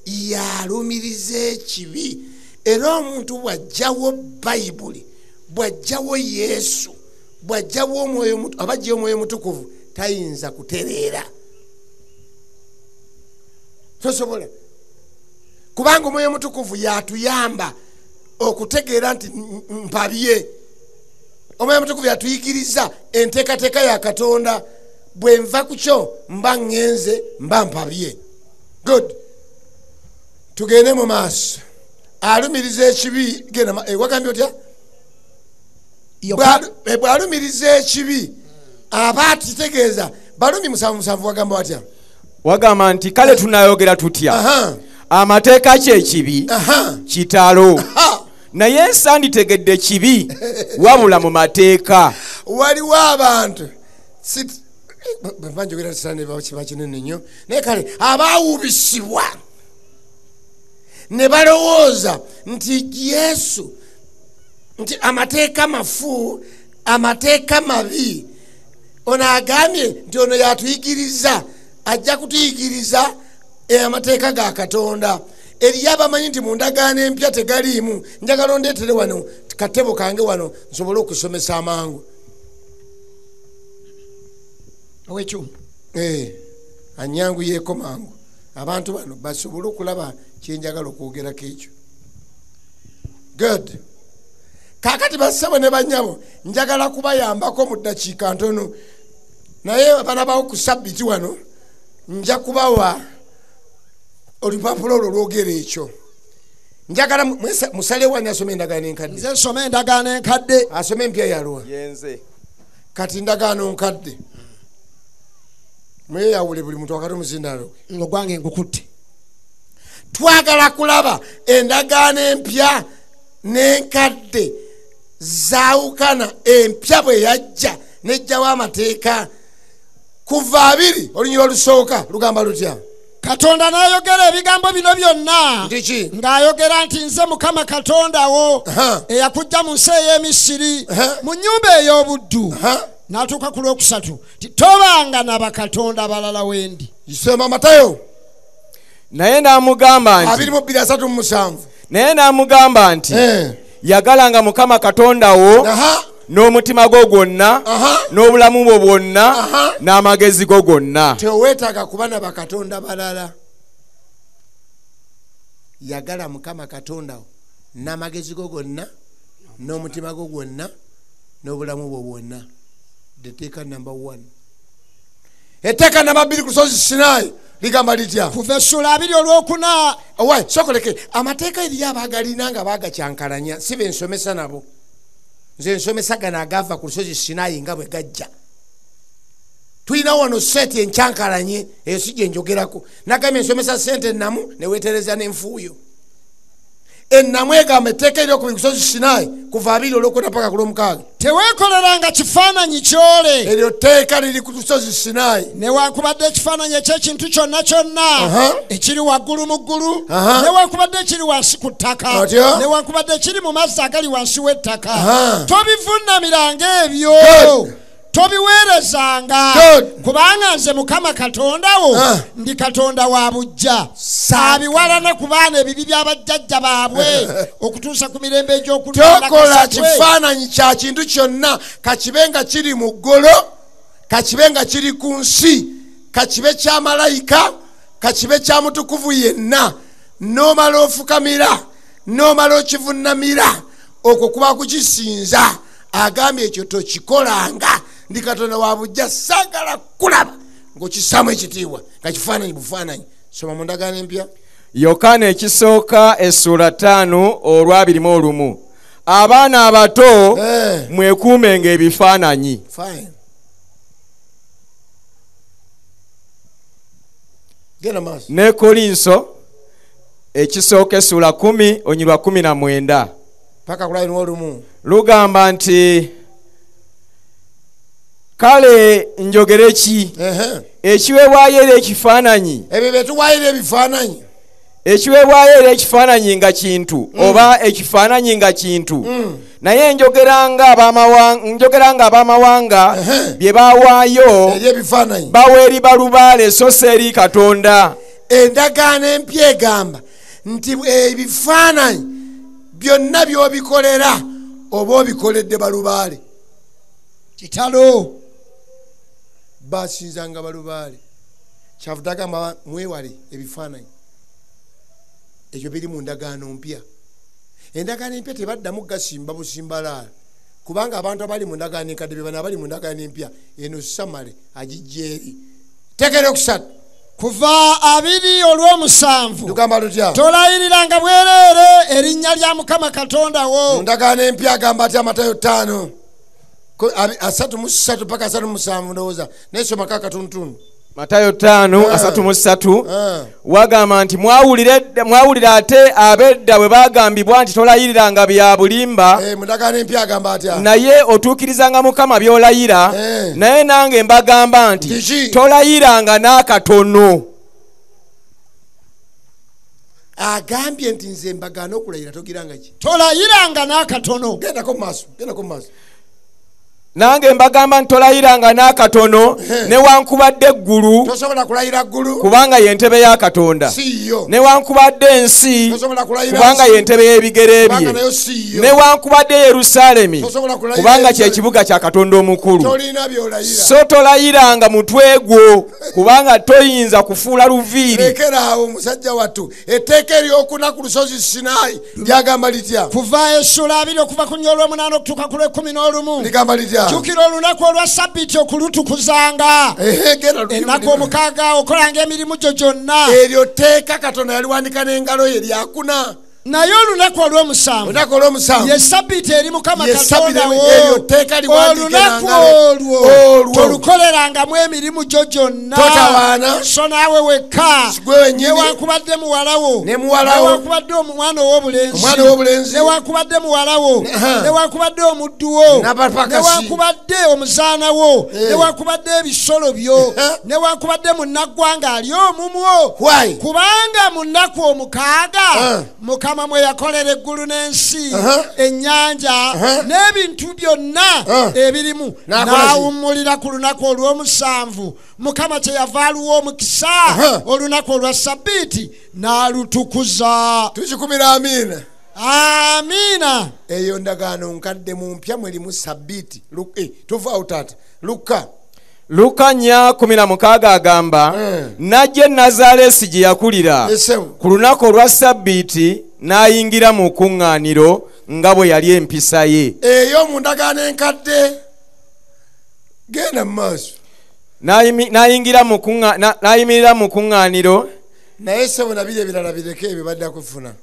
Speaker 2: yalumiriza ekibi. Era omuntu bw'ajjawo Bayibuli, bw'ajjawo Yesu, bw'ajjawo abajjawo Omwoyo Mutukuvu, tayinza kutereera. Tosobola. Kubanga Omwoyo Mutukuvu yatuyamba okutegeera nti mpabye. Omwoyo Mutukuvu yatuyigiriza enteekateeka ya Katonda. Bwe nva ku kyo mba ŋŋenze, mba mpabye. Good. Tugende mu maaso. Alumiriza ekibi, genda wagambye otya? Bw'alumiriza ekibi aba atitegeeza. Balumi 7 wagamba watya?
Speaker 3: Wagamba nti kale tunayogera tutya? Amateeka ky'ekibi, kitalo. Naye nsanditegedde kibi wabula mu mateeka.
Speaker 1: Waliwo abantu banjogera kiba kinene nnyo, naye kale abaawubisibwa ne balowooza nti Yesu, nti amateeka mafu, amateeka mabi. Ono agambye nti ono yatuyigiriza, ajja kutuyigiriza amateeka ga Katonda. Eriyo abamanyi nti mu ndagaano empya tegaliimu. Njagala ondeetere wano katebo kange wano nsobole okusomesa amangu.
Speaker 2: Owekyuma
Speaker 1: anyanguyeeko mangu abantu bano basobole okulaba kyenjagala okwogerako ekyo. Good. Kaakati bassebo ne bannyabo njagala kubayambako mu ddakiika ntono, naye banabawo ku Ssabbiiti wano nja kubawa olupapula olwo lwogera ekyo. njagala musale wani asome endagaano enkadde.
Speaker 2: Nze nsome endagaano enkadde.
Speaker 1: Asome empya yaluwa.
Speaker 3: Yenze.
Speaker 1: Kati ndagaano nkadde. Mweyawule buli muntu wakati omuzindalo.
Speaker 2: Ngogwange ngukutte.
Speaker 1: Twagala kulaba endagaano empya n'enkadde zaawukana empya bwe yajja n'ejjawo amateeka. Kuva 2 olunyira olusooka lugamba lutya?
Speaker 2: Katonda n'ayogera ebigambo bino byonna ng'ayogera nti nze Mukama Katonda wo eyakujja mu nsi ey'Emisiri mu nnyumba ey'obuddu. N'atuuka ku Lwokusatu ti tobanga na bakatonda balala wendi.
Speaker 1: Isoma Matayo.
Speaker 3: Naye n'amugamba nti
Speaker 1: 22:37.
Speaker 3: Naye n'amugamba nti yagalanga Mukama Katonda wo n'omutima gwo gwonna n'obulamu bwo bwonna n'amagezi go gonna.
Speaker 1: Teweetaaga kuba na bakatonda balala. Yagala Mukama Katonda wo n'amagezi go gonna n'omutima gwo gwonna n'obulamu bwo bwonna. Etteeka number 1. Etteeka number 2 ku lusozi Sinaayi ligamba litya?
Speaker 2: Kuva essula 2 olwokuna.
Speaker 1: Owa sokoleke amateeka eriyo abaagalina nga baagakyankalanya si be nsomesa nabo. Nze nsomesa gano agava ku lusozi Sinaayi nga bwe gajja. Tulina wano sente enkyankalanye eyo si gye njogerako. Nagambye nsomesa sente ennamu ne weetereza n'enfuuyo. Ennamu egamba etteeka eryo ku lusozi Sinaayi kuva 2 olwokuna paka ku lw'omukaaga.
Speaker 2: Teweekoleranga kifaananyi kyole.
Speaker 1: Eryo tteeka liri ku lusozi Sinaayi.
Speaker 2: Newankubadde ekifaananyi eky'ekintu kyonna kyonna ekiri waggulu mu ggulu, newankubadde ekiri wansi ku ttaka, newankubadde ekiri mu mazzi agali wansi w'ettaka. Tobivuunamiranga ebyo. Tobiweerezanga kubanga nze Mukama Katonda wo ndi Katonda wa buggya. Saabiwalana ku baana ebibi by'abajjajja baabwe okutuusa ku mirembe egy'okutonda.
Speaker 1: Tokola kifaananyi kya kintu kyonna kakibe nga kiri mu ggolo, kakibe nga kiri ku nsi, kakibe kya malayika, kakibe kya mutukuvu yenna. N'omala ofukamira, n'omala okivunnamira, okwo kuba kukisinza. Agambye ekyo tokikolanga. Ndi Katonda wa buggya saagala kulaba ng'okissaamu ekitiibwa nga kifaananyi bufaananyi. Soma mu ndagaano empya.
Speaker 3: Yokaana ekisooka essula 5 olw'21. Abaana abato mwekuumenga ebifaananyi. Ne Kolinso ekisooka essula 10 onyirwa 19.
Speaker 1: Paka ku 1
Speaker 3: lugamba nti kale njogere ki? Ekiweebwayo eri ekifaananyi.
Speaker 1: Ebyo bye tuwaayira ebifaananyi.
Speaker 3: Ekiweebwayo eri ekifaananyi nga kintu oba ekifaananyi nga kintu. Naye njogeranga ab'amawanga bye baawaayo bawa eri balubaale so si eri Katonda.
Speaker 1: Endagaano empya egamba nti ebifaananyi byonna by'obikolera oba obikoledde balubaale.
Speaker 2: Kitalo
Speaker 1: basinzanga balubaale. Kyavuga agamba mwewale ebifaananyi. Ekyo biri mu ndagaano mpya. Endagaano empya tebaddamu gasimba busimbalaala kubanga abantu abali mu ndagaano enkadde be bano abali mu ndagaano empya eno samale agijja eri. Tekera okusatu
Speaker 2: kuva 2 olw'omusanvu
Speaker 1: lugamba lutya?
Speaker 2: Tolayiriranga bwereere erinnya lya Mukama Katonda wo.
Speaker 1: Mu ndagaano empya agamba ati Matayo 5 3 paka 7 ndowooza naye soma kakatunutunu.
Speaker 3: Matayo 5:33 wagamba nti mwawulira ate ab'edda bwe bagambibwa nti tolayiriranga bya bulimba.
Speaker 1: Mu ndagaano empya agamba atya?
Speaker 3: Naye otuukirizanga Mukama by'olayira. Naye nange mbagamba nti tolayiranga n'akatono.
Speaker 1: Agambye nti nze mbagaana okulayira togiranga ki?
Speaker 2: Tolayiranga n'akatono.
Speaker 1: Gendako mu maaso, gendako mu maaso.
Speaker 3: Nange mbagamba ntolayiranga n'akatono newankubadde eggulu.
Speaker 1: Tosobola kulayira ggulu
Speaker 3: kubanga ye ntebe ya Katonda. Newankubadde ensi kubanga ye ntebe y'ebigere bye. Newankubadde Yerusaalemi kubanga kye kibuga kya Katonda omukulu. So tolayiranga mutwe gwo kubanga toyinza kufuula luviiri.
Speaker 1: Lekeraawo musajja wattu. Etteeka ery'okuna ku lusozi Sinaayi lyagamba litya?
Speaker 2: Kuva essula 2 okuva ku nnyolwa 8 okutuuka ku 11
Speaker 1: ligamba litya?
Speaker 2: Jjukira olunaku olwa Ssabbiiti okulutukuzanga. Ennaku omukaaga okolanga emirimu gyo gyonna.
Speaker 1: Eryo tteeka Katonda yaliwandika n'engalo ye lyakuna.
Speaker 2: naye olunaku olw'omusanvu ye sabbiiti eri Mukama Katonda wo. Olunaku olwo tolukolerangamu emirimu gyo gyonna, so naawe wekka newankubadde muwalawo newankubadde omwana ow'obulenzi newankubadde muwalawo newankubadde omuddu wo newankubadde omuzaana wo newankubadde ebisolo byo newankubadde munnaggwanga ali omumwo, kubanga mu nnaku omukaaga Mukama mwe yakolera eggulu n'ensi ennyanja n'ebintu byonna ebirimu, n'awummulira ku lunaku olw'omusanvu. Mukama kyeyava aluwa omukisa olunaku olwa sabbiiti n'alutukuza.
Speaker 1: Tukikumira amiina.
Speaker 2: Amiina.
Speaker 1: Eyo ndagaano nkadde mu mpya mwerimu sabbiiti. Tuvaawo taata.
Speaker 3: Luka 4:16 agamba najja Nazaaleesi gye yakulira ku lunaku olwa sabbiiti n'ayingira mu kuŋŋaaniro nga bwe yali empisa ye.
Speaker 1: Eyo mu ndagaano enkadde genda mu maaso.
Speaker 3: N'ayimirira mu kuŋŋaaniro.
Speaker 1: Naye ssebo nabiri ebirala bireke ebyo badde kufuna.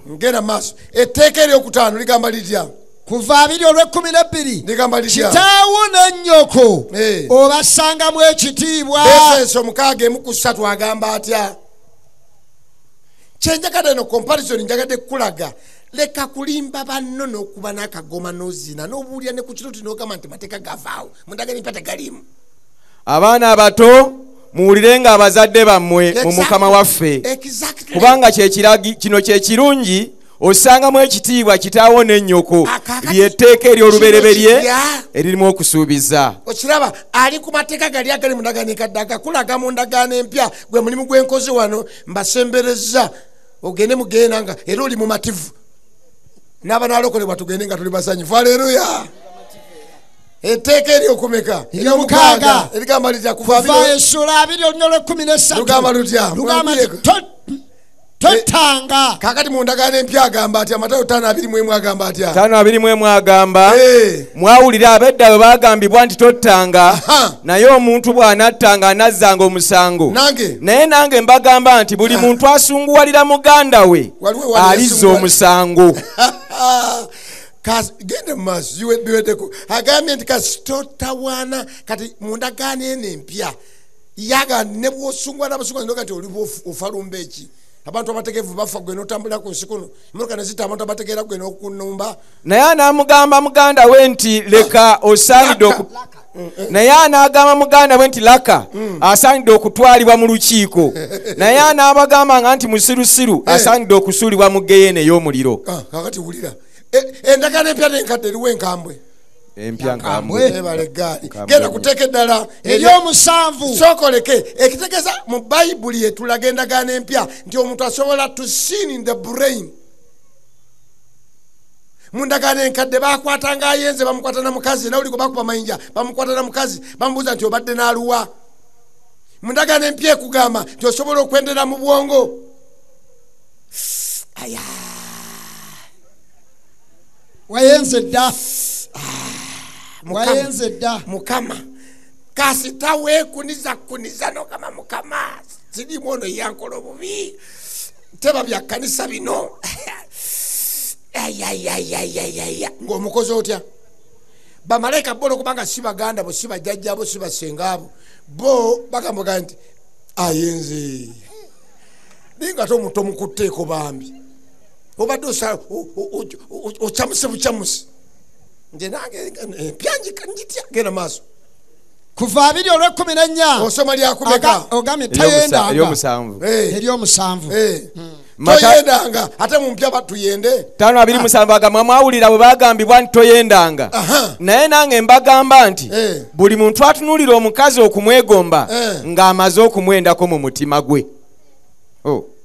Speaker 1: Ngenda mu maaso. Etteeka eryokutaano ligamba litya?
Speaker 2: Kuva 2:12 kitaawo ne nnyoko obassangamu ekitiibwa.
Speaker 1: Efeso 6:3 agamba atya? Kyenjagadde no comparison njagadde kulaga leka kulimba banno n'okuba n'akagoma n'ozina n'obuulira ne ku kiroti n'ogamba nti mateeka gavaawo mundagani mpate galimu.
Speaker 3: Abaana abato muwulirenga abazadde bammwe mu Mukama waffe, kubanga kino kye kirungi osangamu ekitiibwa kitaawo n'ennyoko, ly'etteeka ery'olubereberye eririmu okusuubiza.
Speaker 1: Okiraba ali ku mateeka gali agali mu ndagaano enkadde agakulaga mu ndagaano empya, gwe mulimu gwenkozi wano mbasembereza ogende mugendanga era oli mumativu n'abanalokolebwa tugende nga tuli basanyufu. Haleluya. Etteeka eryokumeka eryomukaaga erigamba litya?
Speaker 2: Kuva essula 2:13
Speaker 1: lugamba lutya?
Speaker 2: Tottanga.
Speaker 1: Kakati mu ndagaano empya agamba atya? Matayo 5:21 agamba atya?
Speaker 3: 5:21 agamba mwawulira ab'edda bwe bagambibwa nti tottanga, naye omuntu bw'anattanga anazzanga omusango. Naye nange mbagamba nti buli muntu asunguwalira muganda we alizza omusango.
Speaker 1: Genda mu maaso biweddeko. Agambye nti kasitotawaana kati mu ndagaano eno empya yagandi ne bw'osungwana abasungwana noga nti oli ofalumba eki. Abantu abategeevu bafa gwe n'otambulira ku nsi kuno, emmotoka ne zita abantu abategeera gwe n'okunumba.
Speaker 3: Naye anaamugamba muganda we nti leka osaanidde naye anaagamba muganda we nti laka asaanidde okutwalibwa mu lukiiko. Naye anaabagambanga nti musirusiru asaanidde okusuulibwa mu geyeena ey'omuliro.
Speaker 1: Kakati wulira endagaano empya n'enkadde eriwo enkambwe.
Speaker 3: Empya nkambwe.
Speaker 1: Genda kuteeka eddala
Speaker 2: ery'omusanvu.
Speaker 1: Sookoleke ekitegeeza mu Bayibuli yetulaga endagaano empya nti omuntu asobola to sin in the brain. Mu ndagaano enkadde baakwatanga ayenze bamukwata na mukazi, nawe oli gwe bakuba mayinja bamukwata na mukazi bamubuuza nti obadde n'aluwa. Mu ndagaano empya ekugamba nti osobola okwendera mu bwongo.
Speaker 2: Wayenze dda. Wayenze dda.
Speaker 1: Mukama kasita weekuniza n'ogamba Mukama sirimu ono yankola obubi teba bya kkanisa bino. Ng'omukozi otya? Bamalayika bo okubanga si baganda bo si bajjajja bo si basenga abo bo bagamba nti ayenze ninga tomuto mukutteeko bambi obadde ocamuse bucamusi nje nange empyanji kanjitya genda maaso.
Speaker 2: Kuva 2:14
Speaker 1: osoma lyakumeka
Speaker 2: ogambye tayendanga
Speaker 3: ery'omusanvu.
Speaker 1: Toyendanga ate mu mpya batuyende.
Speaker 3: 5:27 agamba mwawulira bwe bagambibwa nti toyendanga, naye nange mbagamba nti buli muntu atunuulira omukazi okumwegomba ng'amaze okumwendako mu mutima gwe.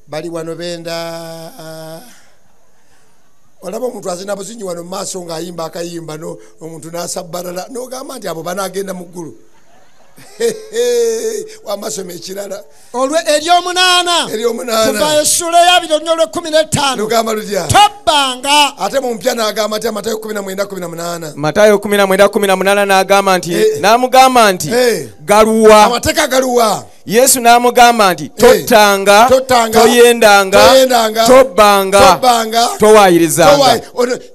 Speaker 1: Bali wano benda olaba omuntu azina buzinyi wano mu maaso ng'ayimba akayimba omuntu n'asabbalala n'ogamba nti abo banaagenda mu ggulu. Wamasoma ekirala
Speaker 2: ery'omunaana kuva essula ya 2:15
Speaker 1: lugamba lutya?
Speaker 2: Tobbanga.
Speaker 1: Ate mu mpya n'agamba nti Matayo 19:18
Speaker 3: Matayo 19:18 n'agamba nti n'amugamba nti galuwa.
Speaker 1: Amateeka galuwa.
Speaker 3: Yesu n'amugamba nti tottanga, toyendanga, tobbanga, towaayirizanga.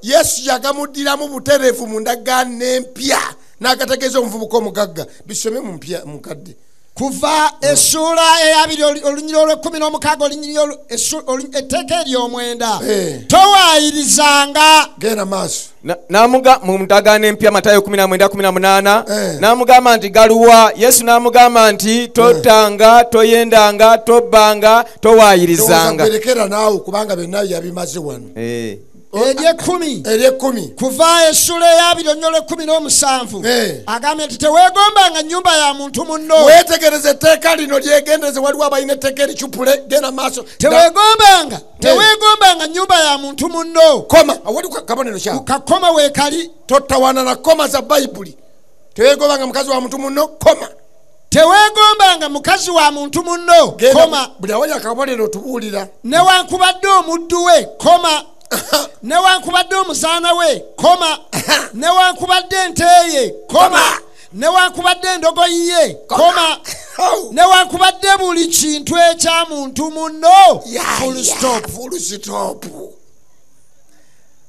Speaker 1: Yesu yagamuddiramu butereevu mu ndagaano empya n'agategeeza omuvubuka omugagga. Bisome mu mpya mukadde.
Speaker 2: Kuva essula eyabiri olunyiri olw'ekumi etteeka ery'omwenda towaayirizanga.
Speaker 1: Genda maaso.
Speaker 3: Mu ndagaano empya Matayo 19:18 n'amugamba nti galuwa. Yesu n'amugamba nti tottanga, toyendanga, tobbanga, towaayirizanga.
Speaker 1: Berekera naawe kubanga byonna yabimaze wano.
Speaker 2: Ery'ekkumi kuva essula eyabiri olunyiri olw'ekumi agambye nti teweegombanga nnyumba ya muntu munno.
Speaker 1: Weetegereze etteeka lino lyegendereze. Waliwo abalina etteeka ericupule. Genda maaso.
Speaker 2: Teweegombanga nnyumba ya muntu munno.
Speaker 1: Koma awali kabonero kyawe.
Speaker 2: Kakoma weekali.
Speaker 1: Tottawaana na koma za Bayibuli. Teweegombanga mukazi wa muntu munno. Koma.
Speaker 2: Teweegombanga mukazi wa muntu munno. Koma.
Speaker 1: Buli awali akabonero tubuulira.
Speaker 2: Newankubadde omuddu we. Koma. Newankubadde omuzaana we. Koma. Newankubadde ente ye. Koma. Newankubadde endogoyi ye. Koma. Newankubadde buli kintu ekya muntu munno.
Speaker 1: Full stop.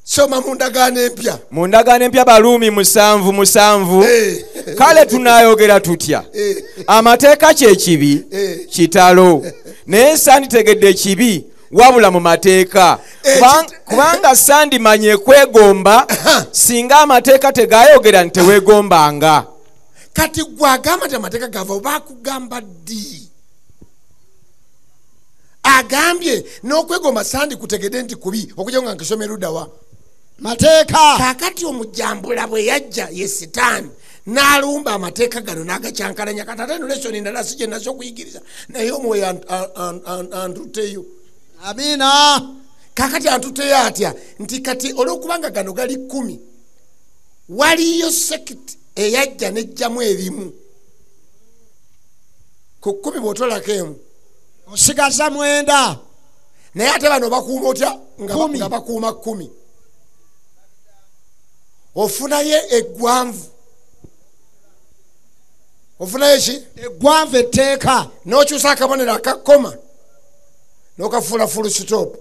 Speaker 1: Soma mu ndagaano empya.
Speaker 3: Mu ndagaano empya Baluumi 7:7 kale tunaayogera tutya? Amateeka kye kibi, kitalo, naye sanditegedde ekibi wabula mu mateeka, kubanga sandimanye kwegomba singa amateeka tegaayogera nti teweegombanga.
Speaker 1: Kati gwagamba nti amateeka gava bakugamba ddi? Agambye n'okwegomba sandikutegedde nti kubi okujja nga nkisoma eruddawa
Speaker 2: mateeka.
Speaker 1: Kakati omujambula bwe yajja ye Sitaani n'alumba amateeka gano n'agakyankalanya. Kati ate lesoni ndala si gye nazo okuyigiriza naye omwoyo antuteyo.
Speaker 2: Amiina.
Speaker 1: Kakati antuteyo atya nti kati olw'okubanga gano gali 10 waliyo sekiti eyajja n'ejjamu erimu ku 10 bw'otolako emu
Speaker 2: osigaza 9.
Speaker 1: naye ate bano bakuuma otya nga bakuuma 10. Ofunayo eggwanvu. Ofunayo ki?
Speaker 2: Eggwanvu etteeka.
Speaker 1: N'okyusa akabonero akakoma n'okafuula full stop.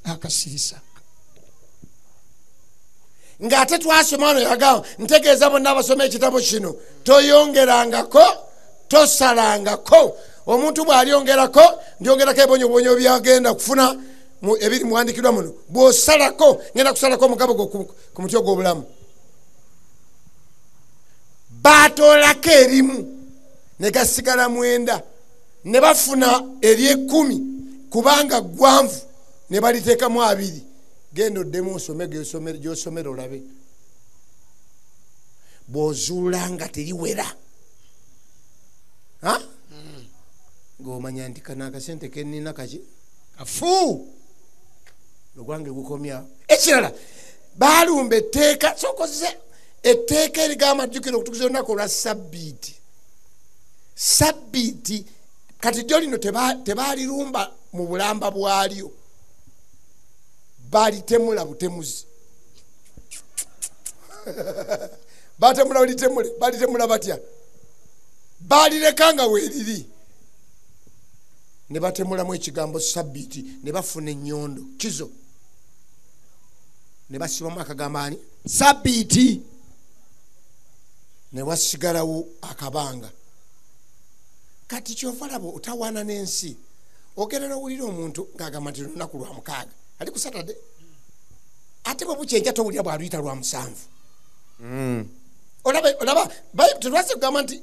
Speaker 2: Akasirisa.
Speaker 1: Ng'ate twasoma wano yagamba ntegeeza bonna abasoma ekitabo kino toyongerangako, tosalangako. Omuntu bw'alyongerako ndyongerako ebonyobonyo byagenda kufuna ebiri muwandikiddwa muno. Bw'osalako ngenda kusalako omugabo gwo ku muti ogw'obulamu. Baatoolako erimu ne gasigala 9 ne bafuna ery'10 kubanga ggwanvu ne baliteekamu 2. Genda oddemu osome gy'osomera olabe. Bw'ozuula nga teriwera ng'omanya nti kana akasente kennina kaki kafu lugwange gukomyawo. Ekirala baalumba etteeka sokozese etteeka erigamba jjukira okutukuza olunaku olwa sabbiiti. Kati ddyo lino tebaalirumba mu bulamba bwalyo, baalitemula butemuzi. Baalitemula batya? Baalireka nga weeriri ne batemulamu ekigambo sabbiiti ne bafuna ennyondo kizo ne basibamu akagamba ani sabbiiti ne wasigalawo akabanga. Kati kyova labo otawaana n'ensi ogenda n'owulira omuntu ng'agamba nti lunaku lwa 6 ali ku Saturday ate bwe bukyenja towulira bw'aluyita lwa 7. Olaba tetwase kugamba nti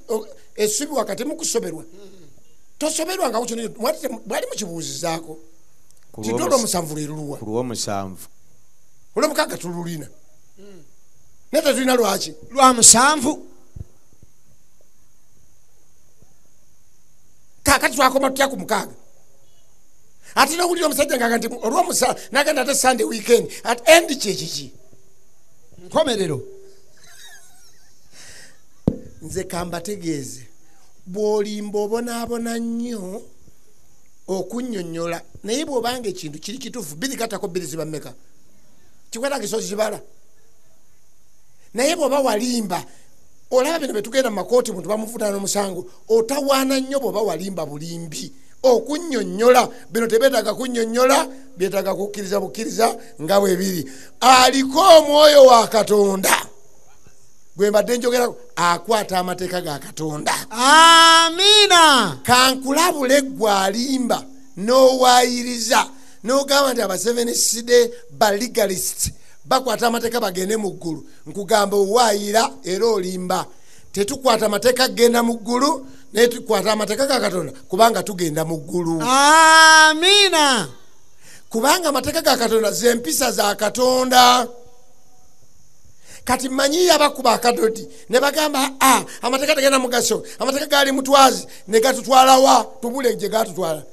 Speaker 1: essubi wakati mu kusoberwa tosoberwa nga kukyo bwali mukibuuzizaako kiti olw'omusanvu lweruluwa olw'omukaaga tululina naye tetulina lwaki
Speaker 2: lwa 7.
Speaker 1: Kakati twakoma tutya ku 6 ate n'owulira omusajja ngaga nti olw'omusanvu nagenda ate Sunday weekend at end kyekiki
Speaker 2: nkomerero.
Speaker 1: Nze kambategeeze bw'olimba obonaabona nnyo okunnyonnyola naye bw'obanga ekintu kiri kituufu 2 katako 2 ziba mmeka kikwata ngesozi kibala naye bw'oba walimba olaba bino betugenda mu makooti muntu bamuvunana n'omusango otawaana nnyo bw'oba walimba bulimbi okunnyonnyola bino tebeetaaga kunnyonnyola byetaaga kukkiriza bukkiriza nga bwe biri aliko omwoyo wa Katonda gwe mbadde njogera akwata amateeka ga Katonda.
Speaker 2: Amiina.
Speaker 1: Kankulabule gwalimba n'owayiriza n'ogamba nti aba Seventh Day legalists bakwata amateeka bagende mu ggulu nkugamba owayira era olimba. Tetukwata amateeka genda mu ggulu naye tukwata amateeka ga Katonda kubanga tugenda mu ggulu.
Speaker 2: Amiina.
Speaker 1: Kubanga amateeka ga Katonda z'empisa za Katonda. Kati manyi abakuba akadodi ne bagamba amateeka tegenda mugaso amateeka gali mutwazi ne gatutwalawa tubule gye gatutwala.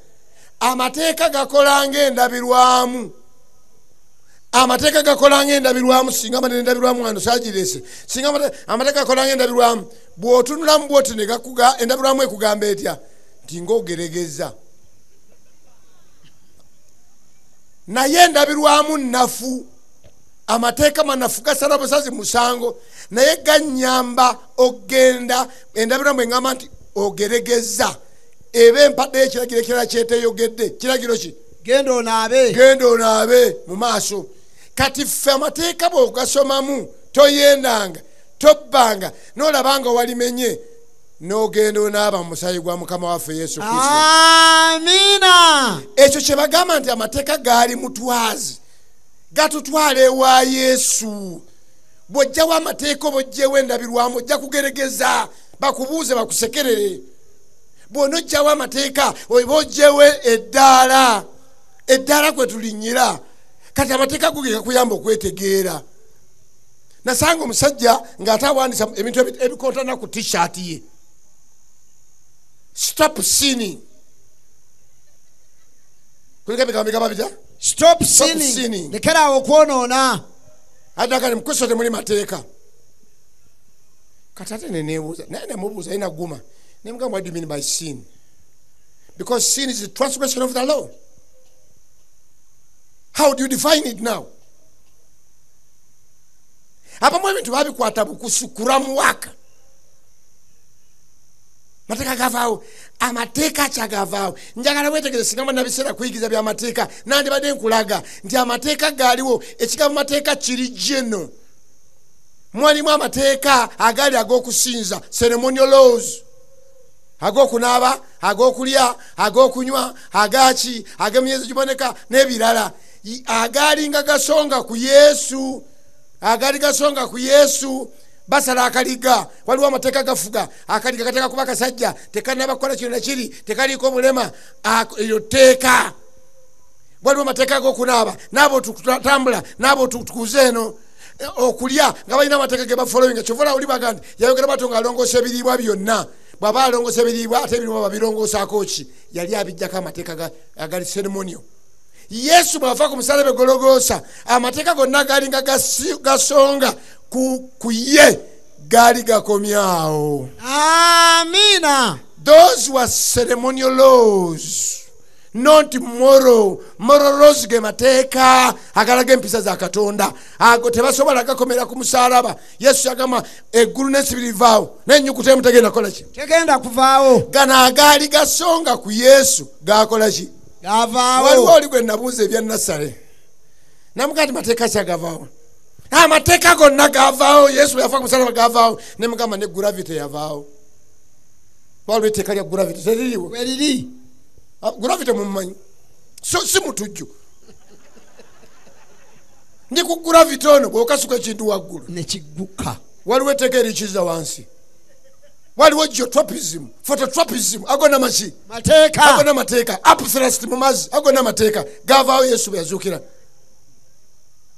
Speaker 1: Amateeka gakola ng'endabirwamu. Amateeka gakola ng'endabirwamu singa amanene endabirwamu wano saagirese singa amateeka gakola ng'endabirwamu bw'otunulamu bw'oti ne gakuga endabirwamu ekugamba etya nti ng'ogeregeza naye endabirwamu nnafu. Amateeka manafu gasala busazi musango naye ganyamba ogenda endabirwamu engamba nti ogeregeza eba empadde ekiragiro ekirala kyeteyogedde kiragiro ki
Speaker 2: genda onaabe
Speaker 1: mu maaso. Kati ffe amateeka bw'ogasomamu toyendanga tobbanga n'olabanga walimenye n'ogenda onaaba mu musaayi gwa Mukama waffe Yesu Kristo.
Speaker 2: Amiina.
Speaker 1: Ekyo kye bagamba nti amateeka gaali mutwazi gatutwala ewa Yesu. Bw'ojjawo amateeka oba ojjewo endabirwamu ojja kugeregeza bakubuuze bakusekerere. Bw'onojjawo amateeka oba ojjewo eddaala kwe tulinnyira. Kati amateeka go ge gakuyamba okwetegeera. Nasanga omusajja ng'atawandiisa ebintu ebikontana ku t-shirt ye. Stop sinning. Kuliko ebigambo bigamba bitya?
Speaker 2: Stop sinning. Lekera okwonoona.
Speaker 1: Adagani mukristo temuli mateeka. Kati ate neneebuuza naye nemubuuza ina guma nemugamba what do you mean by sin? Because sin is the transgression of the law. How do you define it now? Abamu ebintu babikwata bukusukura mu waka. Mateeka gavaawo amateeka kyagavaawo njagala weetegeze singa nabiseera kuyigiza by'amateeka nandibadde nkulaga nti amateeka gaaliwo ekigambo mateeka kiri jeno. Mwalimu amateeka agali ag'okusinza ceremonial laws ag'okunaaba ag'okulya ag'okunywa agaki ag'emyezi giboneka n'ebirala agaali nga gasonga ku Yesu agali gasonga ku Yesu. Basala akaliga waliwo amateeka gafuga akaliga kateeka kuba kasajja tekanaba kukola kino nakiri tekaliko bulema eyo teeka. Waliwo amateeka g'okunaaba n'abo tutambula n'abo tukuze eno okulya nga balina amateeka ge bafolowinga kyovola oli baga nti yayogera bato ng'alongoosa ebiriibwa byonna bw'aba alongoosa ebiriibwa ate ebiriibwa babirongoosaako ki yali abijjako amateeka agali ceremonial. Yesu bw'ava ku musaalaba Gologoosa amateeka gonna gaali nga gasonga ku ye gaali gakomyawo.
Speaker 2: Amiina.
Speaker 1: Those were ceremonial laws, not moral. Moral laws ge mateeka agalaga empisa za Katonda ago tebasobola gakomera ku musaalaba. Yesu yagamba eggulu n'ensi birivaawo n'ennyukuta emu tegenda kukola ki
Speaker 2: tegenda kuvaawo.
Speaker 1: Gano agaali gasonga ku Yesu gakola ki
Speaker 2: gavaawo.
Speaker 1: Waliwo oli gwe nabuuza ebya Nasale namugaa ti mateeka kyagavaawo. Amateeka gonna gavaawo. Yesu yafa ku musaalaba gavaawo nemugamba ne gravity yavaawo. Waliwo etteeka lya gravity teririwo.
Speaker 2: Weriri.
Speaker 1: Gravity mumumanyi so si mutujju ndi ku gravity ono bw'okasuka ekintu waggulu
Speaker 2: nekigguka.
Speaker 1: Waliwo etteeka erikiza wansi. Waliwo geotropism phototropism agonna maki
Speaker 2: mateeka
Speaker 1: agonna mateeka upthrust mu mazzi agonna mateeka gavaawo Yesu bwe yazuukira.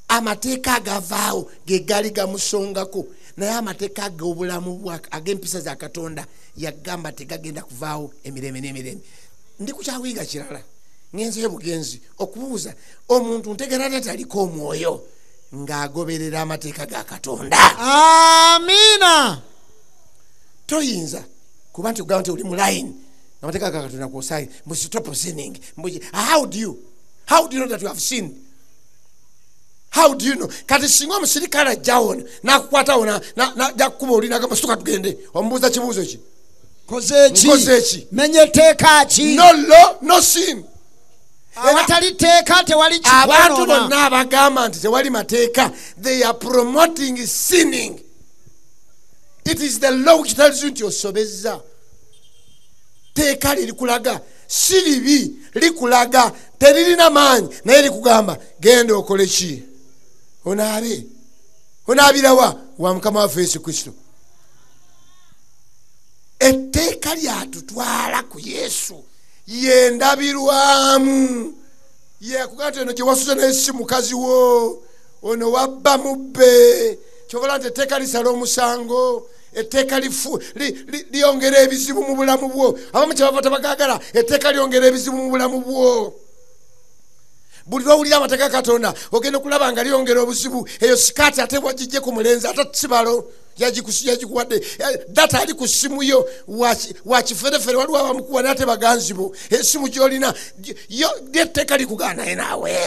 Speaker 1: Amateeka gavaawo ge gaali gamusongako naye amateeka ag'obulamu ag'empisa za Katonda yagamba tegagenda kuvaawo emirembe n'emirembe. Ndi ku kyawiiga kirala ngenzeyo bugenzi okubuuza omuntu ntegera nti aliko omwoyo ng'agoberera amateeka ga Katonda.
Speaker 2: Amiina.
Speaker 1: Toyinza kuba nti ogamba nti oli mu line amateeka ga Katonda kwosaayi mbu stop sinning. How do you know that you have sinned? How do you know? Kati singa omusirikale ajjawo n'akukwatawo n'akukuba oli n'agamba situka tugende omubuuza kibuuzo ki
Speaker 2: nkoze eki menye etteeka ki
Speaker 1: no law no sin
Speaker 2: awatali tteeka tewali
Speaker 1: abantu bonna abagamba nti tewali mateeka they are promoting sinning. It is the law which tells you nti osobezza. Teeka likulaga si libi likulaga teririna maanyi naye likugamba genda okole ki onaabirawa wa mukama waffe Yesu Kristo. Etteeka lyatutwala ku Yesu yendabirwamu yekugamba nti ono gye wasuza naye si mukazi wo ono wabba mubbe kyobola nti etteeka lisala omusango etteeka lyongera ebizibu mu bulamu bwo. Abamu kyebava tabagagala etteeka lyongera ebizibu mu bulamu bwo. Buli lwowulira amateeka ga Katonda ogenda okulaba nga lyongera obuzibu. Eyo sikaati ate bwagijje ku mulenzi ate kibalo yagikuwadde data ali ku simu yo wakiferefere waliwo abamukuwa nate baganzi bo esimu gyolina etteeka likugaana naye naawe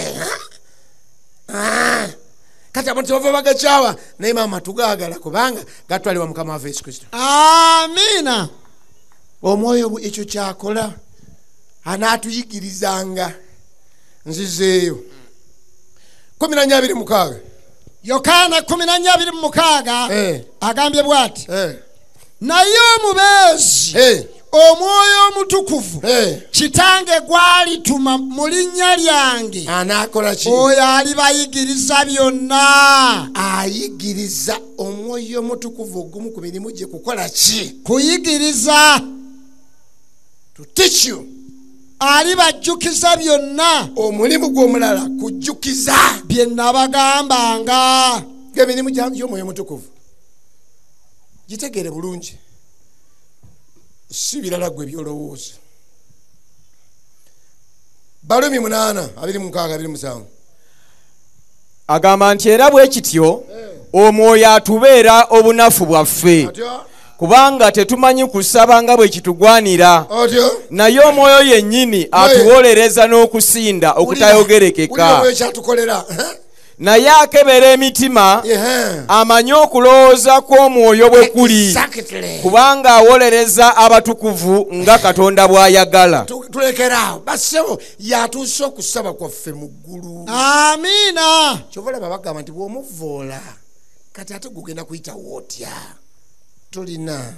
Speaker 1: kati abantu tebava bagakyawa naye maama tugaagala kubanga gatwalibwa mukama waffe Yesu Kristo.
Speaker 2: Amiina.
Speaker 1: Omwoyo ekyo kyakola anaatuyigirizanga. Nzizeeyo 14:26
Speaker 2: Yokaana 14:26 agambye bw'ati naye omubeezi omwoyo omutukuvu kitange gw'alituma mu linnya lyange
Speaker 1: anaakola ki
Speaker 2: oyo alibayigiriza byonna.
Speaker 1: Ayigiriza omwoyo omutukuvu ogumu ku mirimu gye kukola ki
Speaker 2: kuyigiriza
Speaker 1: to teach you.
Speaker 2: Alibajjukiza byonna
Speaker 1: omulimu gw'omulala kujjukiza
Speaker 2: bye nabagambanga.
Speaker 1: Emirimu gy'omwoyo omutukuvu gitegeere bulungi si birala gwe byolowooza. Balumi 8:26
Speaker 3: agamba nti era bwe kityo omwoyo atubeera obunafu bwaffe kubanga tetumanyi kusaba nga bwe kitugwanira naye omwoyo yennyini atuwolereza n'okusinda okutayogerekeka. Naye akebera emitima amanye okulowooza kw'omwoyo bwe kuli kubanga awolereza abatukuvu nga Katonda bw'ayagala.
Speaker 1: Tulekeraawo basebo yatuuse okusaba kwaffe mu ggulu.
Speaker 2: Amiina.
Speaker 1: Kyova olaba bagamba nti bw'omuvoola kati ate gugenda kuyitawo otya tolina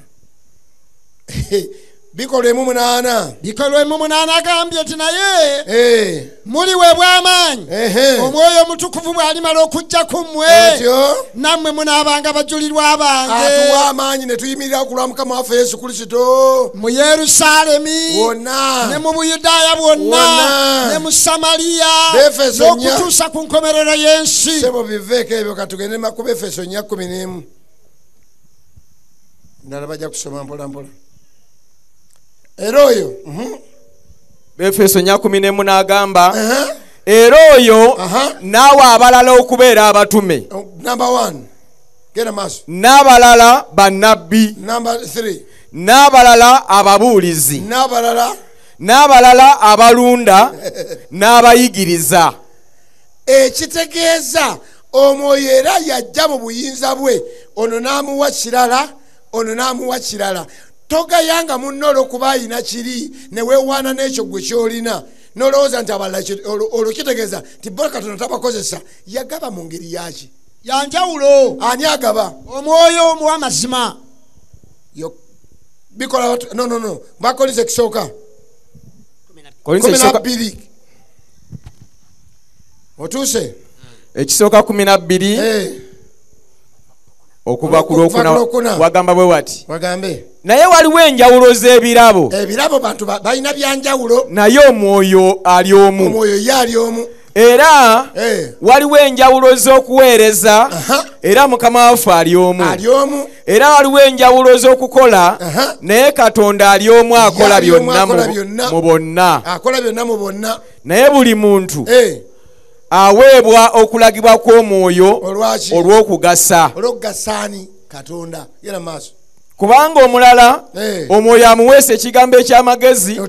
Speaker 1: Bikolwa 8
Speaker 2: agambye nti naye muliweebwa amaanyi omwoyo omutukuvu bw'alimala okujja ku mmwe nammwe munaabanga bajulirwa bange.
Speaker 1: Atuwa amaanyi ne tuyimirira okulwa mukama waffe Yesu Kristo
Speaker 2: mu Yerusaalemi
Speaker 1: wonna
Speaker 2: ne mu Buyudaaya bwonna ne mu Samaliya n'okutuusa ku nkomerero y'ensi.
Speaker 1: Sebo biveeko ebyo katugende ku Efeso 4:11 ndala bajja kusoma mpola mpola. Era oyo
Speaker 3: Efeso 4:11 n'agamba era oyo n'awa abalala okubeera abatume.
Speaker 1: Number 1 genda maaso.
Speaker 3: N'abalala bannabbi.
Speaker 1: Number 3
Speaker 3: n'abalala ababuulizi. N'abalala abalunda n'abayigiriza.
Speaker 1: Ekitegeeza omwoyo era yajja mu buyinza bwe ono n'amuwa kirala ono n'amuwa kirala. Togayanga munno olw'okuba ayina kiri ne weewaana n'ekyo gwe ky'olina n'olowooza nti abalala olwo kitegeeza nti bo Katonda tabakozesa. Yagaba mu ngeri yaki
Speaker 2: yanjawulo.
Speaker 1: Ani agaba?
Speaker 2: Omwoyo omuwa mazima.
Speaker 1: Bikola no bakolise ekisooka
Speaker 3: 12
Speaker 1: otuuse
Speaker 3: ekisooka 12 okuva ku lwokuna wagamba bwe wati naye waliwo enjawulo z'ebirabo.
Speaker 1: Ebirabo bantu balina byanjawulo
Speaker 3: naye omwoyo ali omu.
Speaker 1: Omwoyo ye ali omu.
Speaker 3: Era waliwo enjawulo z'okuweereza era mukama waffe ali omu. Era waliwo enjawulo z'okukola naye Katonda ali omu akola byonna mu bonna. Naye buli muntu aweebwa okulagibwa kw'omwoyo olw'okugasa.
Speaker 1: Olw'okugasaani Katonda yera maaso.
Speaker 3: Kubanga omulala omwoyo amuweesa ekigambo eky'amagezi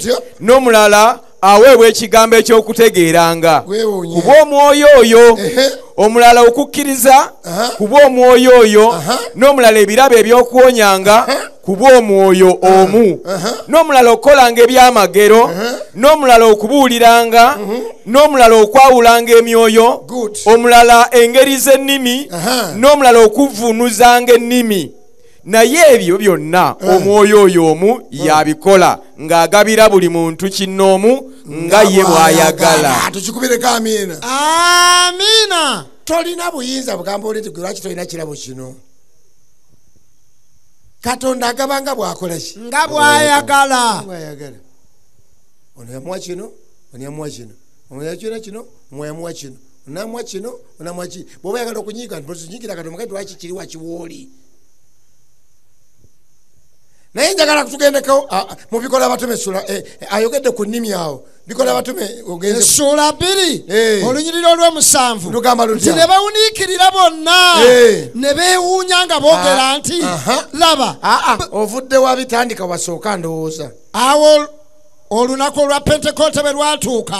Speaker 3: n'omulala aweebwa ekigambo eky'okutegeeranga. Kuba omwoyo oyo omulala okukkiriza kuba omwoyo oyo n'omulala ebirabo ebyokuwonyanga kuba omwoyo omu n'omulala okukolanga ebyamagero n'omulala okubuuliranga n'omulala okwawulanga emyoyo omulala engeri z'ennimi n'omulala okuvvuunuzanga ennimi naye ebyo byonna omwoyo oyo omu yabikola ng'agabira buli muntu kinnoomu nga ye bw'ayagala.
Speaker 1: Tukikubireko amiina.
Speaker 2: Amiina.
Speaker 1: Tolina buyinza bugamba oli nti lwaki tolina kirabo kino. Katonda agabanga bw'akola ki?
Speaker 2: Nga bw'ayagala.
Speaker 1: Ono yamuwa kino, ono yamuwa kino. Ono yakiina kino, ono yamuwa kino. Onamuwa kino, onamuwa ki. Bw'oba oyagala okunyiiga nti bw'ozinyiigira Katonda mugati lwaki kiri wa kiwooli. Naye njagala tugendeko mu bikola abatume ayogedde ku nnimi awo. Bikola abatume ogenze
Speaker 2: Sura 2 olunyiriro olw'omusanvu
Speaker 1: lugamba lutya
Speaker 2: nti ne bawuniikirira bonna ne beewuunya nga boogera nti laba
Speaker 1: ovudde wa bitandika wasooka ndowooza
Speaker 2: awo olunaku olwa Pentekote bwe lwatuuka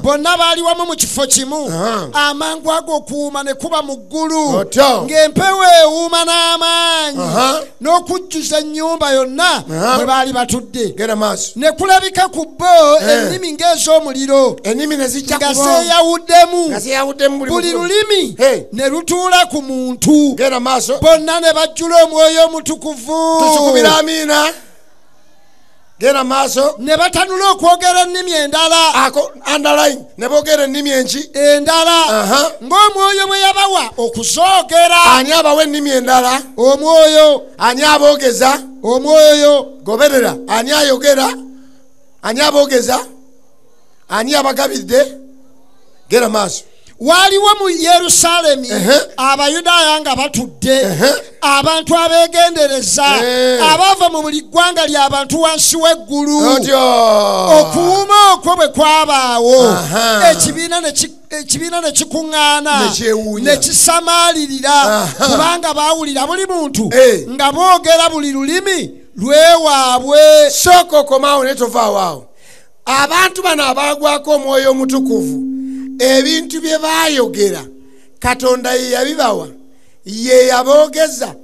Speaker 2: bonna baali wamu mu kifo kimu amangu ago okuwuuma ne kuba mu ggulu ng'empewo ewuuma n'amaanyi n'okujjuza ennyumba yonna bwe baali batudde ne kulabika ku bo ennimi ng'ez'omuliro nga zeeyawuddemu buli lulimi ne lutuula ku muntu bonna ne bajjula omwoyo omutukuvu.
Speaker 1: Tusukubira amiina. Gena maaso
Speaker 2: ne batanula okwogera ennimi endala
Speaker 1: underline ne boogera ennimi enki
Speaker 2: endala ng'omwoyo bwe yabawa okuzoogera.
Speaker 1: Ani abawa ennimi endala?
Speaker 2: Omwoyo.
Speaker 1: Ani aboogeza?
Speaker 2: Omwoyo.
Speaker 1: Goberera. Ani ayogera? Ani aboogeza? Ani abagabidde? Gena maaso.
Speaker 2: Waaliwo mu Yerusaalemi Abayudaaya nga batudde abantu abeegendereza abava mu buli ggwanga ly'abantu wansi w'eggulu. Okuwuuma okwo bwe kwabaawo ekibiina ne kikuŋŋaana ne kisamaalirira kubanga baawulira buli muntu nga boogera buli lulimi lwewaabwe.
Speaker 1: Sooka okomaawo ne tovaawo awo. Abantu bano abaagwako omwoyo omutukuvu ebintu bye baayogera Katonda ye yabibawa ye yaboogeza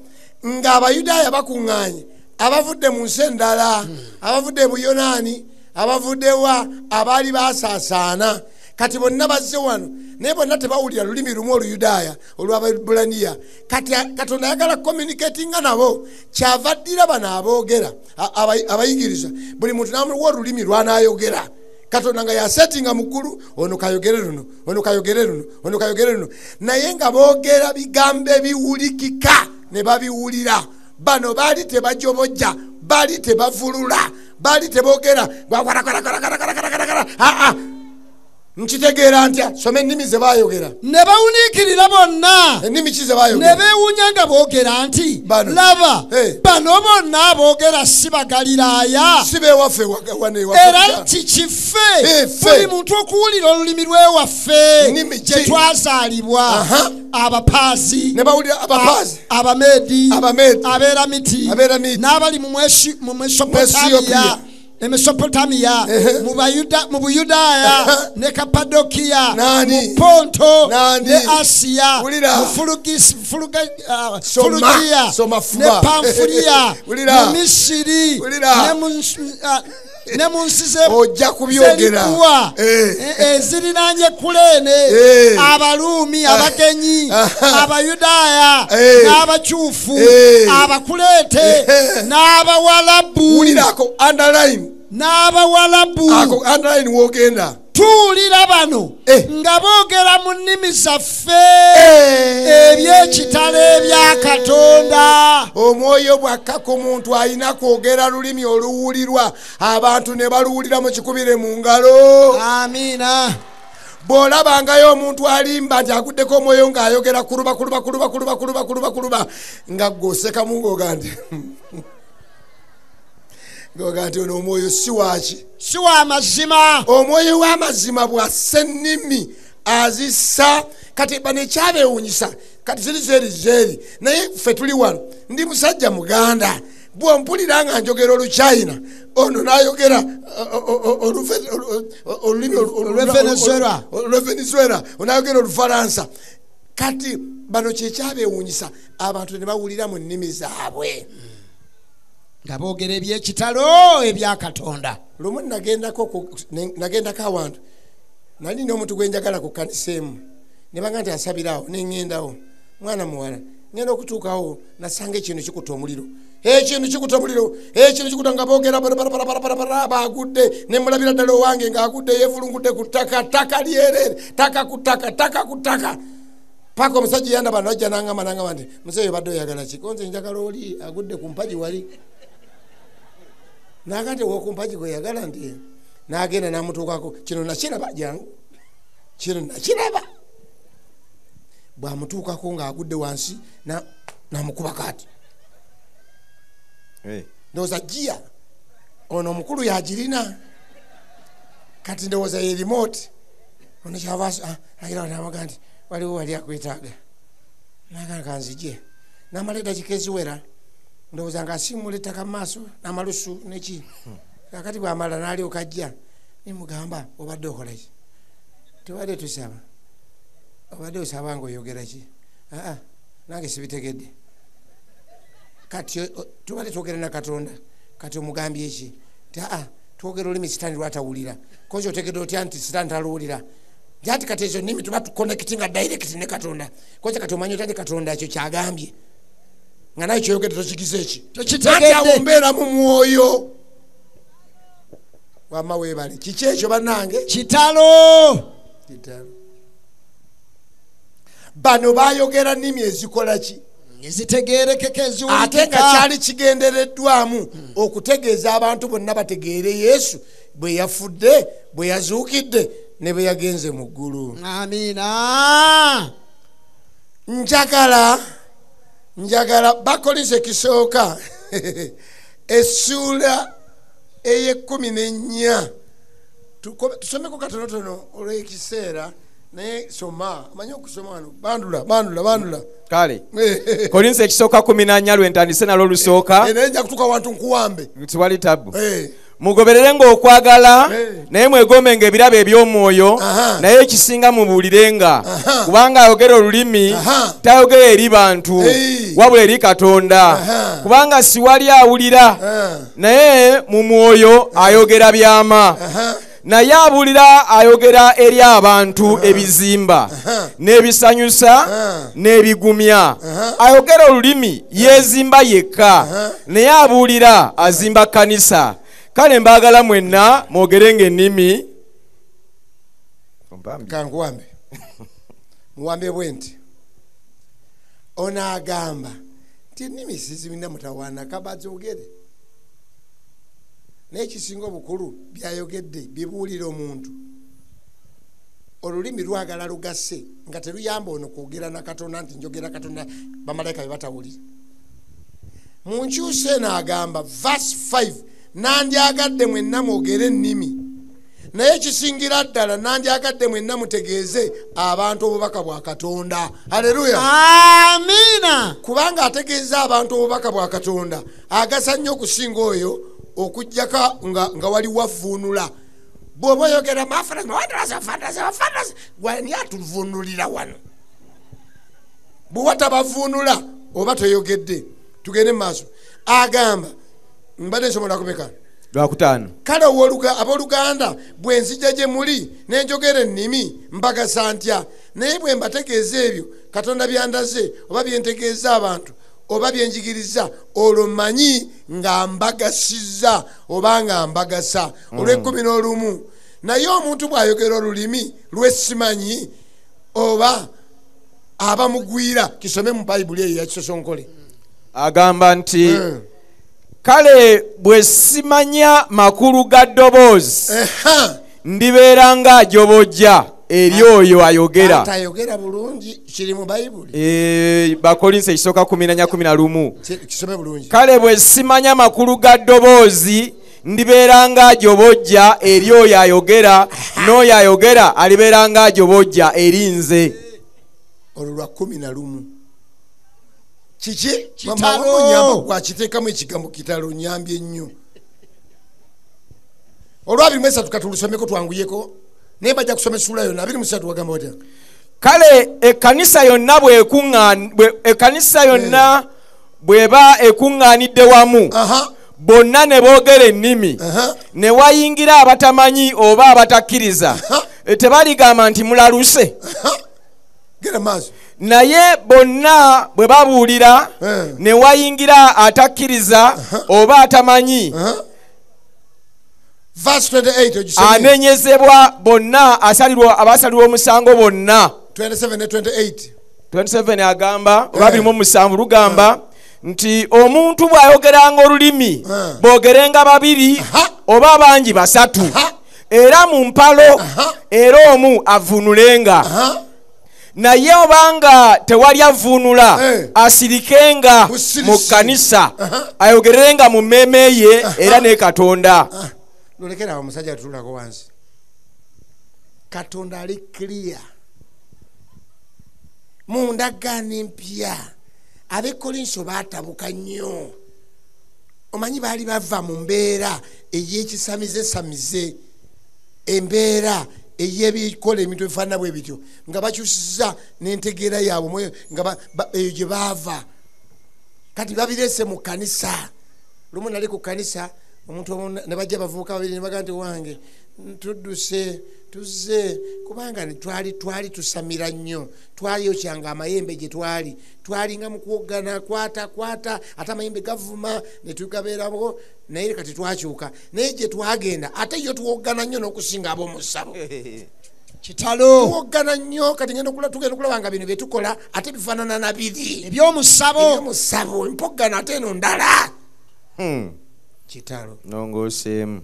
Speaker 1: ng'Abayudaaya bakuŋŋaanye abavudde mu nsi endala abavudde mu Yonaani abavuddewa abaali baasaasaana kati bonna bazze wano naye bonna tebawulira lulimi lumu Oluyudaaya olw'Abaebbulaniya. Kati Katonda ayagala communicatinga nabo kyava addira bano aboogera abayigiriza buli muntu n'amuwa olulimi lw'anaayogera. Katonda nga yasettinga mu ggulu ono kayogere luno ono kayogere luno ono kayogere luno naye nga boogera bigambo ebiwulikika ne babiwulira. Bano baali tebajobojja baali tebavulula baali teboogera nkitegeera ntya soma ennimi ze baayogera.
Speaker 2: Ne bawuniikirira bonna
Speaker 1: ennimi ki ze baayogera?
Speaker 2: Ne beewuunya nga boogera nti laba bano bonna boogera si Bagaliraaya
Speaker 1: si beewaffe
Speaker 2: era nti kiffe buli muntu okuwulira olulimi lwewaffe gye twazaalibwa. Abapaazi
Speaker 1: ne bawulira Abapaazi
Speaker 2: Abameedi
Speaker 1: Abeeramiti
Speaker 2: n'abali mu Mesopotamiya mu Buyudaaya ne Kapadokiya mu Ponto ne Asiya mu Fulugiya ne Pamfuliya mu Misiri ne mu nsi z'Erikuwa eziriraanye Kuleene Abaluumi Abagenyi Abayudaaya n'Abakyufu Abakuleete n'Abawalabu n'Abawalabu tuwulira bano nga boogera mu nnimi zaffe eby'ekitalo ebya Katonda.
Speaker 1: Omwoyo bwakka ku muntu alina kwogera lulimi oluwulirwa abantu ne baluwulira mu kikubire mu ngalo.
Speaker 2: Amiina.
Speaker 1: Bw'olabangayo omuntu alimba nti aguddeko omwoyo ng'ayogera kuluba nga gw'osekamu ng'oga nti ono omwoyo si waaki?
Speaker 2: Si wa mazima.
Speaker 1: Omwoyo w'amazima bw'assa ennimi azissa. Kati bano ekyabeewuunyisa kati ziri zeeri naye ffe tuli wano ndi musajja Muganda bw'ompulira nga njogera Oluchina ono n'ayogera olulimi olw'Venezuela onayogera Olufalansa kati bano kyekyabewuunyisa abantu ne bawulira mu nnimi zaabwe
Speaker 2: nga boogera ebyekitalo ebya Katonda.
Speaker 1: Lumu nagendako awantu nali n'omuntu gwe njagala ku kkanisa emu ne banga nti asabirawo ne ŋŋendawo mwana muwala ngenda okutuukawo nasanga ekintu kikuta omuliro ekintu kikuta nga boogera bagudde ne mulabira ddala owange ng'agudde yeevulungudde ku ttaka lyerere ttaka ku ttaka paka omusajja yandaba najja nangamba nti muzeeyo obadde oyagala ki konze njagala oli agudde ku mpagi wali naga nti wokumpagi gweyagala nti nagenda namutuukako kino nakiraba jangu bwamutuukako ng'agudde wansi namukuba kati ndowooza jjiya ono omukulu yagirina kati ndowooza ye remote ono kyava namaga nti waliwo wali akwetaaga naga kanzije namala eddakiika eziwera ndowooza ng'asiimula ettaka mu maaso n'amalusu neki kakati bw'amala n'alyoka ajja nimugamba obadde okolaki tubadde tusaba obadde osaba ng'oyogera ki nange sibitegedde kati tubadde twogera na Katonda kati omugambye eki ti twogera olulimi sitaani lwatawulira kozi otegedde otya nti sitaani taluwulira jati kati ezo nnimi tuba tuconnectinga direct ne Katonda kozi kati omanyi otya ne Katonda ekyo kyagambye nga naye kyoyogedde tokigize eki ati awo mbeera mu mwoyo wama weebale kiki ekyo bannange
Speaker 2: kitalo
Speaker 1: bano bayogera nnimi ezikola ki
Speaker 2: ezitegeerekeka eziwulikika
Speaker 1: ate nga kyali kigendereddwamu okutegeeza abantu bonna bategeere Yesu bwe yafudde bwe yazuukidde ne bwe yagenze mu ggulu.
Speaker 2: Amiina.
Speaker 1: njagala Bakolinse ekisooka essula eye-14 tusomeko katonotono olw'ekiseera naye soma amanyi okusoma wano bandula
Speaker 3: kale Kolinse ekisooka 14 lwentandise nalwo lusooka
Speaker 1: naye nja kutuuka wantu nkuwambe
Speaker 3: tiwali tabu mugobererenga okwagala naye mwegombenga ebirabo eby'omwoyo naye ekisinga mubuulirenga kubanga ayogera olulimi tayogera eri bantu wabula eri Katonda kubanga siwali awulira naye mu mwoyo ayogera byama naye abuulira ayogera eri abantu ebizimba n'ebisanyusa n'ebigumya ayogera olulimi yeezimba yekka naye abuulira azimba kkanisa. Kale mbaagala mwenna mwogerenga ennimi
Speaker 1: kankuwambe muwambe bwe nti ono agamba nti ennimi sizirina mutawaana kabazogere naye kisinga obukulu byayogedde bibuulira omuntu olulimi lwagala lugasse nga teruyamba ono kwogera na Katonda nti njogera Katonda bamalayika be batawulira mu nkyusa eno agamba verse 5 nandyagadde mwenna mwogere ennimi naye kisingira ddala nandyagadde mwenna mutegeeze abantu obubaka bwa Katonda. Haleluya,
Speaker 2: amiina.
Speaker 1: kubanga ategeeza abantu obubaka bwa Katonda agasa nnyo okusinga oyo okujjaka nga wali wavuunula. Bw'oba oyogera mafantasi wani atuvuunulira wano bwe watabavuunula oba toyogedde. Tugende mu maaso. Agamba mbadde nsomera kumeka
Speaker 3: Lwakutaano.
Speaker 1: Kale abooluganda bwe nzija gye muli ne njogera ennimi mbagasa ntya naye bwe mbategeeza ebyo Katonda byandaze oba byentegeeza abantu oba byenjigiriza olwo mmanyi nga mbagasizza oba nga mbagasa. Olw'11 naye omuntu bw'ayogera olulimi lw'essimanyi oba aba mugwira. Kisome mu Bayibuli eyo yakisosonkole.
Speaker 3: Agamba nti kale bwe simanya makulu ga ddoboozi ndibeera ng'ajobojja eri oyo ayogera.
Speaker 1: Atayogera bulungi kiri mu Bayibuli.
Speaker 3: Bakolinse ekisooka 14:11.
Speaker 1: Kisome bulungi.
Speaker 3: Kale bwe simanya makulu ga ddoboozi ndibeera ng'ajobojja eri oyo ayogera n'oyo ayogera alibeera ng'ajobojja eri nze.
Speaker 1: Olwo lwa 11 kiki
Speaker 2: kitalo
Speaker 1: gwakiteekamu ekigambo kitalo nyambye nnyo. Olwabiri mwesa tukatulusomeko twanguyeko naye bajja kusoma essula yonna 23 wagamba otya
Speaker 3: kale ekkanisa yonna bw'eba ekuŋŋaanidde wamu bonna ne boogera ennimi ne wayingira abatamanyi oba abatakkiriza tebaligamba nti mulaluse naye bonna bwe babuulira ne wayingira atakkiriza oba atamanyi anenyezebwa bonna abasalirwa omusango bonna. 27 agamba oba 27 lugamba nti omuntu bw'ayogeranga olulimi boogerenga babiri oba bangi basatu era mu mpalo era omu avuunulenga naye obanga tewali avvuunula asirikenga mu kkanisa ayogerenga mu mmeeme ye era ne Katonda.
Speaker 1: Lolekera omusajja tutulako wansi. Katonda ali clear. Mu ndagaano empya ab'Ekolinso baatabuka nnyo. Omanyi baali bava mu mbeera ey'ekisamize embeera ey'ebikola ebintu ebifaanana bwe bityo nga bakyusiza n'entegeera yaabwe nga eyo gye baava kati babireese mu kkanisa. Lumu nali ku kkanisa omuntu ne bajja bavubuka babiri ne bagamba nti wange tudduse tuzze kubanga twali tusamira nnyo twayokyanga amayembe gye twalinga mu kuwogana kwata ate amayembe gavuma ne tugabeeramo naye kati twakyuka naye gye twagenda ate yo tuwogana nnyo n'okusinga ab'omusabo
Speaker 2: kitalo
Speaker 1: tuwogana nnyo kati tugenda okulaba nga bino bye tukola ate bifaanana na biri
Speaker 2: eby'omusabo
Speaker 1: mpogana ate eno ndala kitalo
Speaker 3: nongoseemu.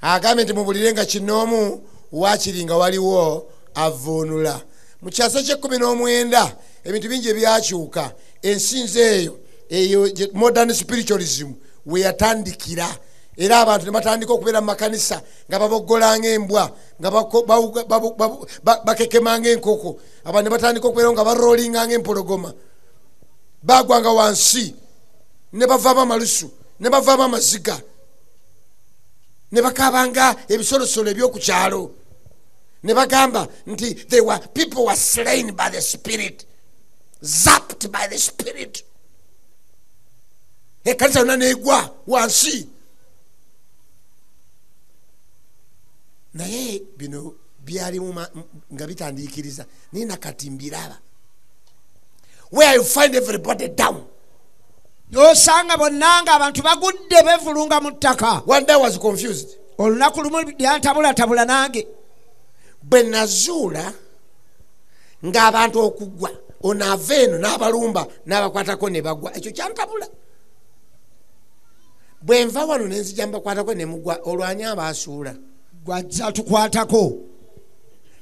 Speaker 1: Agambe nti mubulirenga kinoomu waakiri nga waliwo avvuunula. Mu kyasa kye-19 ebintu bingi ebyakyuka. Ensinza eyo modern spiritualism we yatandikira era abantu ne batandika okubeera mu makanisa nga baboggolanga embwa nga bakekemanga enkoko abantu ne batandika okubeera nga baroolinganga empologoma bagwanga wansi ne bavaamu amalusu ne bavaamu amaziga ne bakabanga ebisolosolo ebyoku kyalo ne bagamba nti people were slain by the spirit, zapped by the spirit. Ekanisa yonna negwa wansi. Naye bino byalimu nga bitandikiriza nina kati mbiraba where you find everybody down.
Speaker 2: Osanga bonnanga abantu bagudde bevulunga mu ttaka.
Speaker 1: One day I was confused.
Speaker 2: Olunaku lumu lyantabula nange
Speaker 1: bwe nazuula ng'abantu okugwa onaava eno n'abalumba n'abakwatako ne bagwa ekyo kyantabula. Bwe nva wano ne nzija mbakwatako ne mugwa olwani abaasuula
Speaker 2: gwajja tukwatako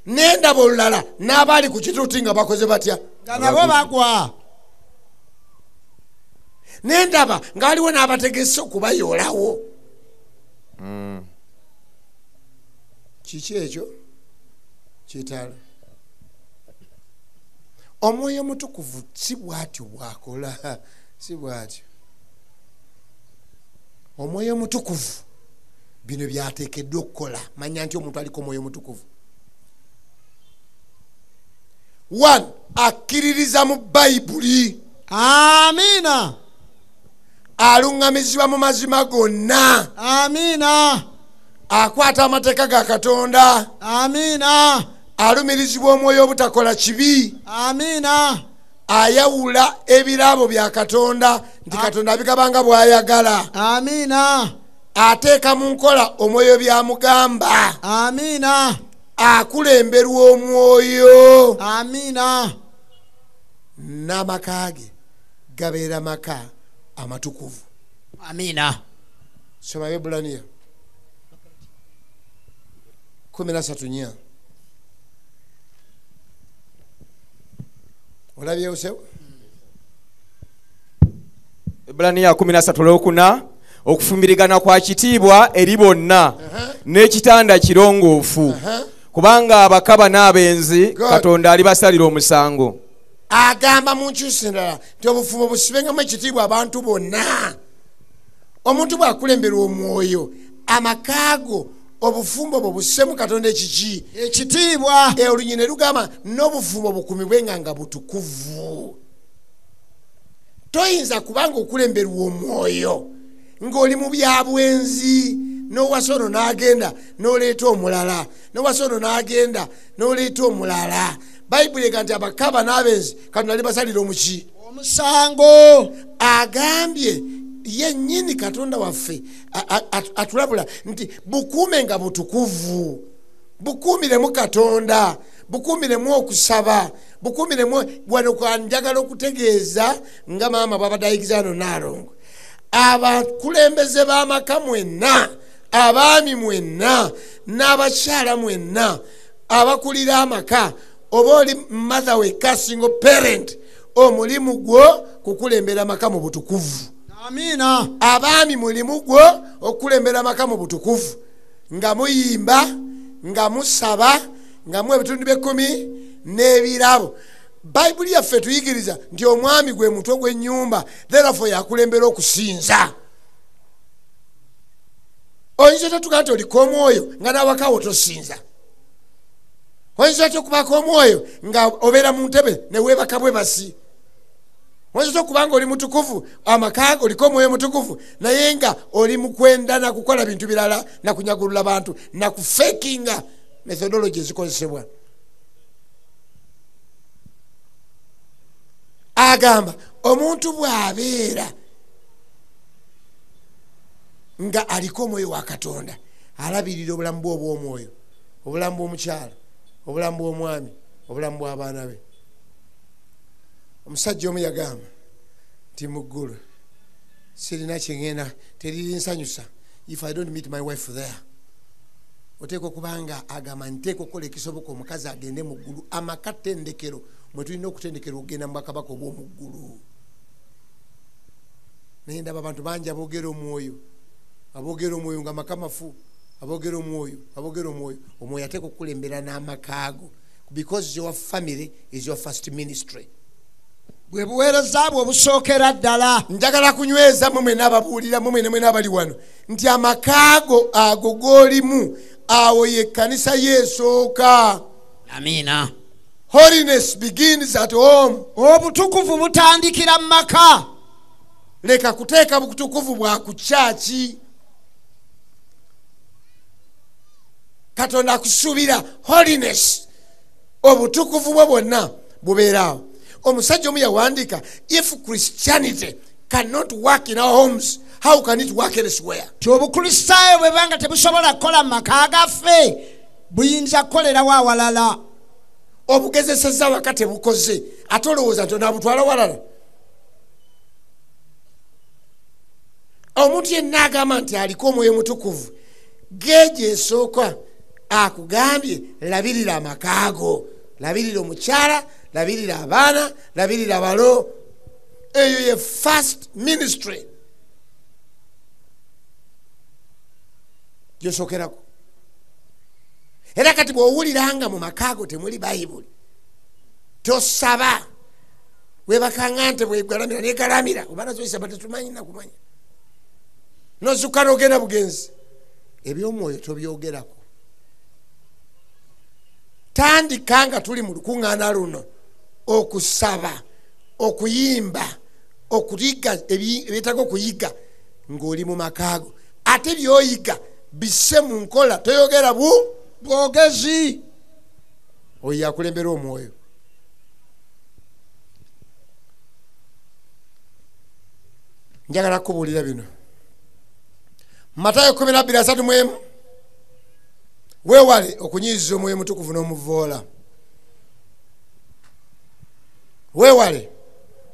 Speaker 1: n'endaba olulala n'abaali ku kituuti nga bakoze batya
Speaker 2: nga nabo bagwa
Speaker 1: n'endaba nga waliwo n'abategese okubayoolawo. Kiki ekyo kitalo? Omwoyo Mutukuvu si bw'atyo bw'akola, si bw'atyo. Omwoyo Mutukuvu bino byateekeddwa okukola. Manya nti omuntu aliko Omwoyo Mutukuvu. 1. Akkiririza mu Bayibuli.
Speaker 2: Amiina.
Speaker 1: Alungamizibwa mu mazima gonna.
Speaker 2: Amiina.
Speaker 1: Akwata amateeka ga Katonda.
Speaker 2: Amiina.
Speaker 1: Alumirizibwa omwoyo obutakola kibi.
Speaker 2: Amiina.
Speaker 1: Ayawula ebirabo bya Katonda nti Katonda abigabanga bw'ayagala.
Speaker 2: Amiina.
Speaker 1: Ateeka mu nkola omwoyo byamugamba.
Speaker 2: Amiina.
Speaker 1: Akulemberwa omwoyo.
Speaker 2: Amiina.
Speaker 1: N'amaka ge gabeera maka amatukuvu.
Speaker 2: Amiina.
Speaker 1: Soma Ebbulaniya 13:4. Olabyewo sewo?
Speaker 3: Ebbulaniya 13:4 okufumbirigana kwa kitiibwa eri bonna n'ekitanda kirongoofu kubanga abakaba n'abenzi Katonda alibasalira omusango.
Speaker 1: Agamba mu nkyusa endala nti obufumo busibengamu ekitiibwa abantu bonna. Omuntu bw'akulemberwa omwoyo amakaago obufumbo bwo bussemu Katonda ekiki
Speaker 2: ekitiibwa.
Speaker 1: Olunyine lugamba n'obufumbo bukumibwenga nga butukuvu. Toyinza kubanga okulemberwa omwoyo ng'oli mu byabwenzi n'owasa ono n'agenda n'oleeta omulala, n'owasa ono n'agenda n'oleeta omulala. Bayibuli ega nti abakaba n'abenzi Katonda alibasalira omuki
Speaker 2: omusango.
Speaker 1: Agambye yennyini Katonda waffe atulabula nti bukuume nga butukuvu, bukuumiremu Katonda, bukuumiremu okusaba, bukuumiremu. Wano kwanjagala okutegeeza nga maama bwabadde ayigiza wano Naalongo, abakulembeze b'amaka mwenna, abaami mwenna, n'abakyala mwenna abakulira amaka, oba oli mother wekka single parent, omulimu gwo kukulembera amaka mu butukuvu.
Speaker 2: Amina.
Speaker 1: Abaami mulimu gwo okulembera amaka mu butukuvu, nga muyimba, nga musaba, nga mu ebitundu by'ekkumi n'ebirabo. Bayibuli yaffe tuyigiriza nti omwami gwe mutwe gw'ennyumba, therefore yakulembera okusinza. Oyinza totugaa nti oliko omwoyo nga n'awakawo tosinza. Oyinza tokubaako omwoyo nga obeera mu ntebe ne weebaka bwe basi. Oyinza okubanga oli mutukuvu amaka oliko omwoyo mutukuvu naye nga oli mu kwenda na kukola bintu birala na kunyagulula bantu na kufekinga methodology ezikozesebwa. Agamba omuntu bw'abeera nga aliko omwoyo wa Katonda alabirira obulamu bwe obw'omwoyo, obulamu bw'omukyala, obulamu bw'omwami, obulamu bw'abaana be. Omusajja omu yagamba nti mu ggulu sirina kyengenda teririnsanyusa if I don't meet my wife there. Oteeka okubanga agamba nteeka okukola ekisoboka omukazi agende mu ggulu. Amaka ttendekero mwe tulina okutendekera okugenda mu bakabaka obw'omu ggulu. Naye ndaba abantu bangi aboogera omwoyo, aboogera omwoyo nga maka mafu, aboogera omwoyo, aboogera omwoyo. Omwoyo ateeka okukulembera n'amaka ago because your family is your first ministry.
Speaker 2: Bwe buweereza bwe obusookera ddala.
Speaker 1: Njagala kunyweza mwe n'ababuulira mwe ne n'abali wano nti amakaago ago g'olimu awo ye kkanisa yeesooka.
Speaker 2: Amina.
Speaker 1: Holiness begins at home.
Speaker 2: Obutukuvu butandikira mu maka.
Speaker 1: Leka kuteeka butukuvu bwa ku kyaki. Katonda akusuubira holiness, obutukuvu bwe bwonna bubeeraawo. Omusajja omu yawandiika, if Christianity cannot work in our homes, how can it work elsewhere?
Speaker 2: Obukristaayo bwe banga tebusobola kukola mu maka gaffe buyinza kukolerawo awalala.
Speaker 1: Obugezeseza awaka tebukoze ate olowooza nti onaabutwala walala. Omuntu yenna agamba nti aliko omwoyo mutukuvu geeje esooka akugambye labirira amakaago, labirira omukyala, labirira abaana, labirira abalo. Eyo ye first ministry gyosookerako. Era kati bw'owuliranga mu makaago temuli bayibuli tosaba webakanga nte bwegalamira negalamira obaana zoyisa batetumanyi nakumanya nozuka n'ogenda bugenzi. Ebyomwoyo tobyogerako. Tandika nga tuli mu lukuŋŋaana luno okusaba, okuyimba, okuyiga ebyetaaga okuyiga ng'oli mu makaago. Ate by'oyiga bisse mu nkola, toyogera bwogezi. Oyo yakulembera omwoyo. Njagala kubuulira bino. Matayo 12:3 weewale okunyiiza omwoyo mutukuvu n'omuvoola. Weewale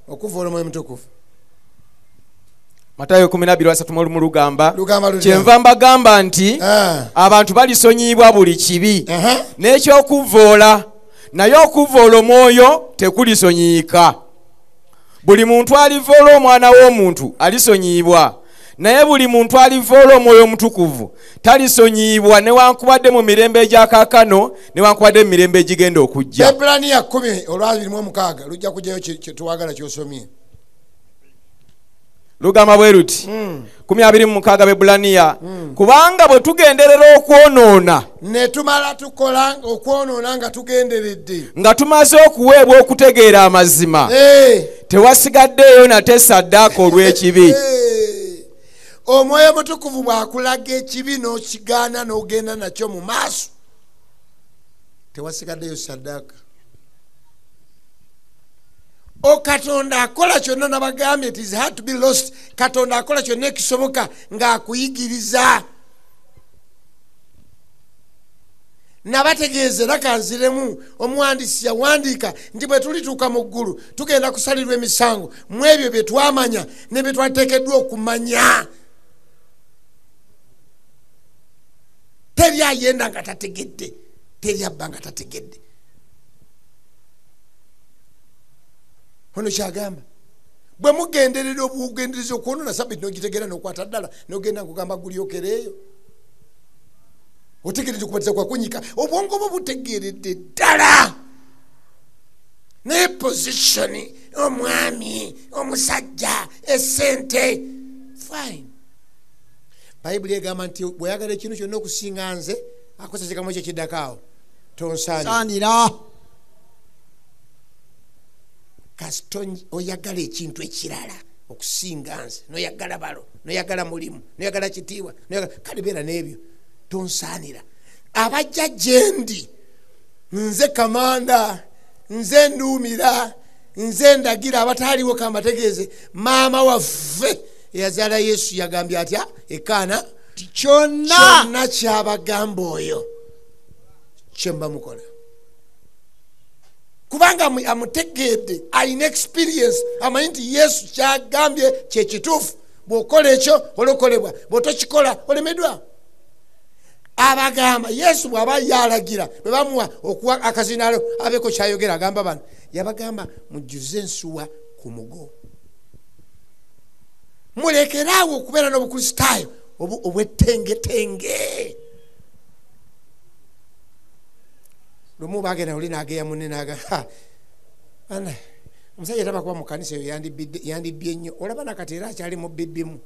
Speaker 1: okuvoola omwoyo mutukuvu.
Speaker 3: Matayo 12:3 lugamba kyenva mbagamba nti abantu balisonyiyibwa buli kibi n'ekyokuvoola, naye okuvoola omwoyo tekulisonyiyika. Buli muntu alivoola omwana w'omuntu alisonyiyibwa, naye buli muntu alivoola omwoyo omutukuvu talisonyiyibwa newankubadde mu mirembe egya kaakano newankubadde mu mirembe egigenda okujja.
Speaker 1: Ebraniya 10:26 lujja kujjayo kye tuwagala ky'osomye.
Speaker 3: lugamba bwe luti 26 Bebulaniya kubanga bwe tugenderera okwonoona
Speaker 1: ne tumala tukola okwonoona nga tugenderedde
Speaker 3: nga tumaze okuweebwa okutegeera amazima tewasigaddeeyo nate saddaaka olw'ekibi.
Speaker 1: Omwoyo Mutukuvu bw'akulaga ekibi n'okigaana n'ogenda nakyo mu maaso tewasigaddeyo saddaaka. Katonda akola kyonna nabagambye it is hard to be lost. Katonda akola kyonna ekisoboka ng'akuyigiriza. Nabategeezera kanziremu omuwandiisi yawandiika nti bwe tulituuka mu ggulu tugenda kusalirwa emisango mu ebyo bye twamanya ne bye twateekeddwa okumanya. Teri ayenda nga tategedde, teri abba nga tategedde. Ono kyagamba bwe mugenderera obugendereza okwonoona Sabbiiti n'ogitegeera n'okwata ddala n'ogenda nkugamba gulyokereeyo otegeredde okubatiza kwa kunyika obwongo bwo butegeeredde ddala ne positioni omwami omusajja essente fine. Bayibuli egamba nti bweyagala ekintu kyonna okusinga nze akosa kigambo ekyo kiddakaawo tonsaanira. Kasito oyagala ekintu ekirala okusinga nze noyagala balo noyagala mulimu noyagala kitiibwa kale beera n'ebyo tonsaanira. Abajja gyendi nze kamanda nze nduumira nze ndagira abataaliwo kambategeeze maama waffe eyazaala Yesu yagambye atya ekaana kyonna kyabagamba oyo kyemba mukola kubanga amutegedde alina experience amanyi nti Yesu kyagambye kyekituufu bw'okola ekyo olokolebwa bw'otokikola olemedwa. Abagamba Yesu bw'aba yalagira bwe bamuwa okuwa akazinalo abeeko kyayogera agamba bano yabagamba mujjuze ensuwa ku mugo mulekeraawo okubeera n'obukristaayo obwettengetenge. Lumu bagenda oli n'ageya munne n'aga omusajja taba kuba mu kanisa eyo yandibbye nnyo olaba nakati era akyali mu bibbimu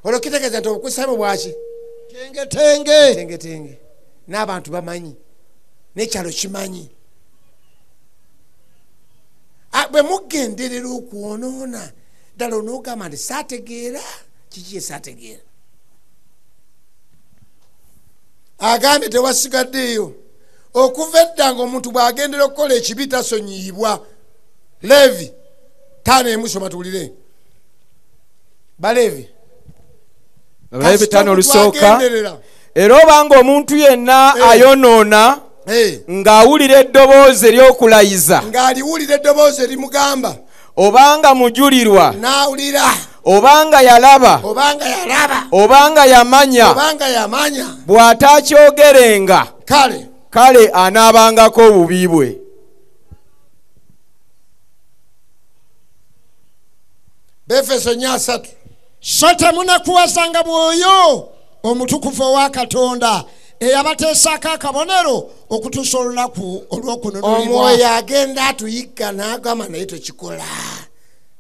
Speaker 1: olwo kitegeeza nti obukristaayo bwaki tengetenge n'abantu bamanyi n'ekyalo kimanyi. Bwe mugenderera okwonoona ddala onoogamba nti saategeera kiki esaategeera. Agambye tewasigaddeeyo okuva edda ng'omuntu bw'agendera okukola ekibi tasonyiyibwa. Levi 5 soma tuwulire. Balevi
Speaker 3: 5 olusooka era obanga omuntu yenna ayonoona ng'awulira eddoboozi ery'okulayiza
Speaker 1: ng'aliwulira eddoboozi erimugamba
Speaker 3: obanga mujulirwa
Speaker 1: n'awulira
Speaker 3: obanga yalaba obanga yamanya bw'ataakyogerenga kale anaabangako obubi bwe.
Speaker 1: Befeso 3
Speaker 2: so temunakuwasanga Mwoyo Omutukuvu owa Katonda eyabateesako akabonero okutuusa olunaku olw'okununulibwa.
Speaker 1: Omwoyo agenda atuyigga n'agamba naye tokikola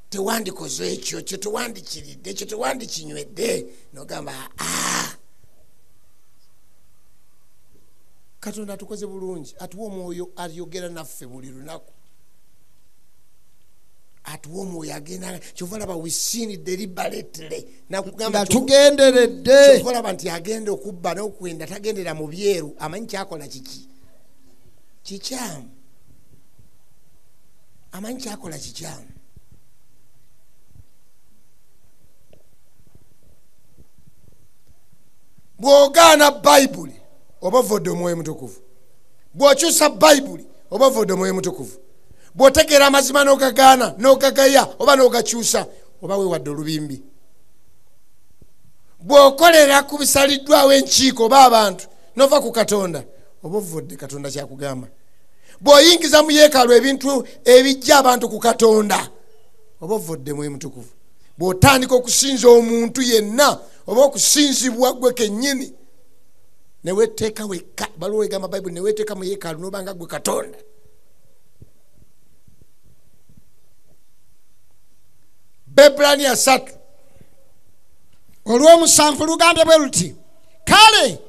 Speaker 1: tewandikoze ekyo kye tewandikiridde kye tewandikinywedde n'ogamba Katonda atukoze bulungi atuwa omwoyo ayogera naffe buli lunaku atuwa omwoyo agenda kyova laba wisinidde deliberately nakugamba
Speaker 2: tugenderedde
Speaker 1: kyova laba nti agenda okubba n'okwenda tagendera mu byeru amanyi kyakola kikyamu amanyi kyakola kikyamu. Bw'ogaana Bayibuli oba ovodde Omwoyo Mutukuvu bw'okyusa Bayibuli oba ovodde Omwoyo Mutukuvu bw'otegeera amazima n'ogagaana n'ogagaya oba n'ogakyusa oba weewadde olubimbi bw'okolera ku bisaliddwawo enkiiko oba abantu n'ova ku Katonda oba ovodde Katonda kyakugamba bw'oyingiza mu yeekaalu ebintu ebijja abantu ku Katonda oba ovodde Mwoyo Mutukuvu bw'otandika okusinza omuntu yenna oba okusinzibwa gwe kennyini ne weeteeka wekka baluwa egamba Bayibuli ne weeteeka mu yeekaalu n'obanga gwe Katonda. Bebrania 3
Speaker 2: olw'omusanvu lugambye bwe luti kale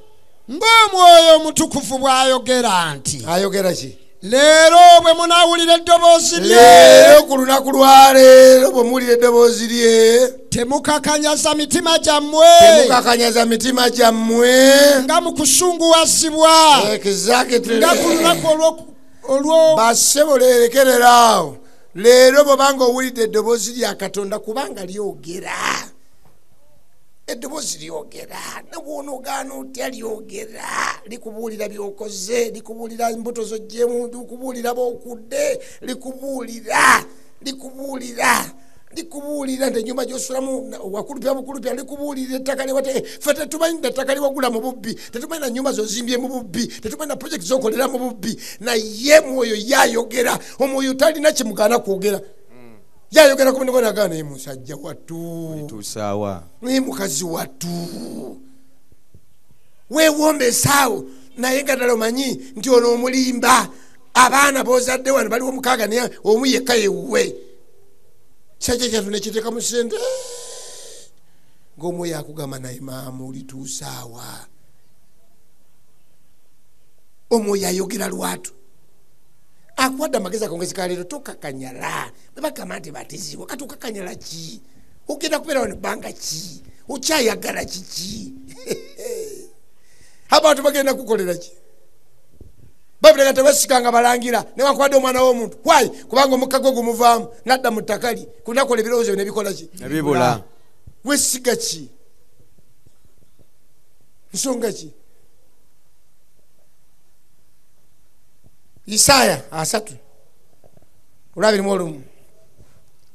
Speaker 2: ng'omwoyo omutukuvu bw'ayogera nti
Speaker 1: ayogera ki
Speaker 2: leero bwe munaawulira eddoboozi lye
Speaker 1: leero ku lunaku lwa leero bwe muwulira eddoboozi lye
Speaker 2: temukakanyaza mitima gyammwe nga mu kusunguwazibwa nga ku lunaku olwo
Speaker 1: bassebo leerekereraawo leero bw'obanga owulidde eddoboozi lya Katonda kubanga lyogera eddoboozi lyogera nebwonogaana otya lyogera likubuulira byokoze likubuulira embuto zojjemu likubuulira bookudde likubuulira nti ennyumba gy'osulamu wakulupya likubuulira ettaka liwate ffe tetumanyi na ttaka liwagula mu bubbi tetumanyi na nnyumba zozimbye mu bubbi tetumanyi na projekiti zokolera mu bubbi naye mwoyo yayogera omwoyo talina kimugaana kwogera yayogera ku munigona agana naye musajja wattu naye mukazi wattu weewombesaawo naye nga ddala omanyi nti ono omulimba abaana bozadde wano baliwo 6 naye omu yekka yewuwe kyakyo kyatu nekiteeka mu sente ng'omwoyo akugamba naye maamu olituusaawa omwoyo ayogera lwatu akuwadde amagezi akongezi ka leero tokakanyala bebagamba nti batizibwa kati okakanyala ki ogenda kubeera wano ebbanga ki okyayagala kiki abantu bagenda kukolera ki bayibuli nga teweesiganga balangira newankubadde omwana w'omuntu wayi kubanga omukka gwe gumuvaamu nadda mu ttakali kunakola ebirowoozo byo nebikola ki
Speaker 3: ebibula
Speaker 1: weesiga ki nsonga ki Isaaya 3:21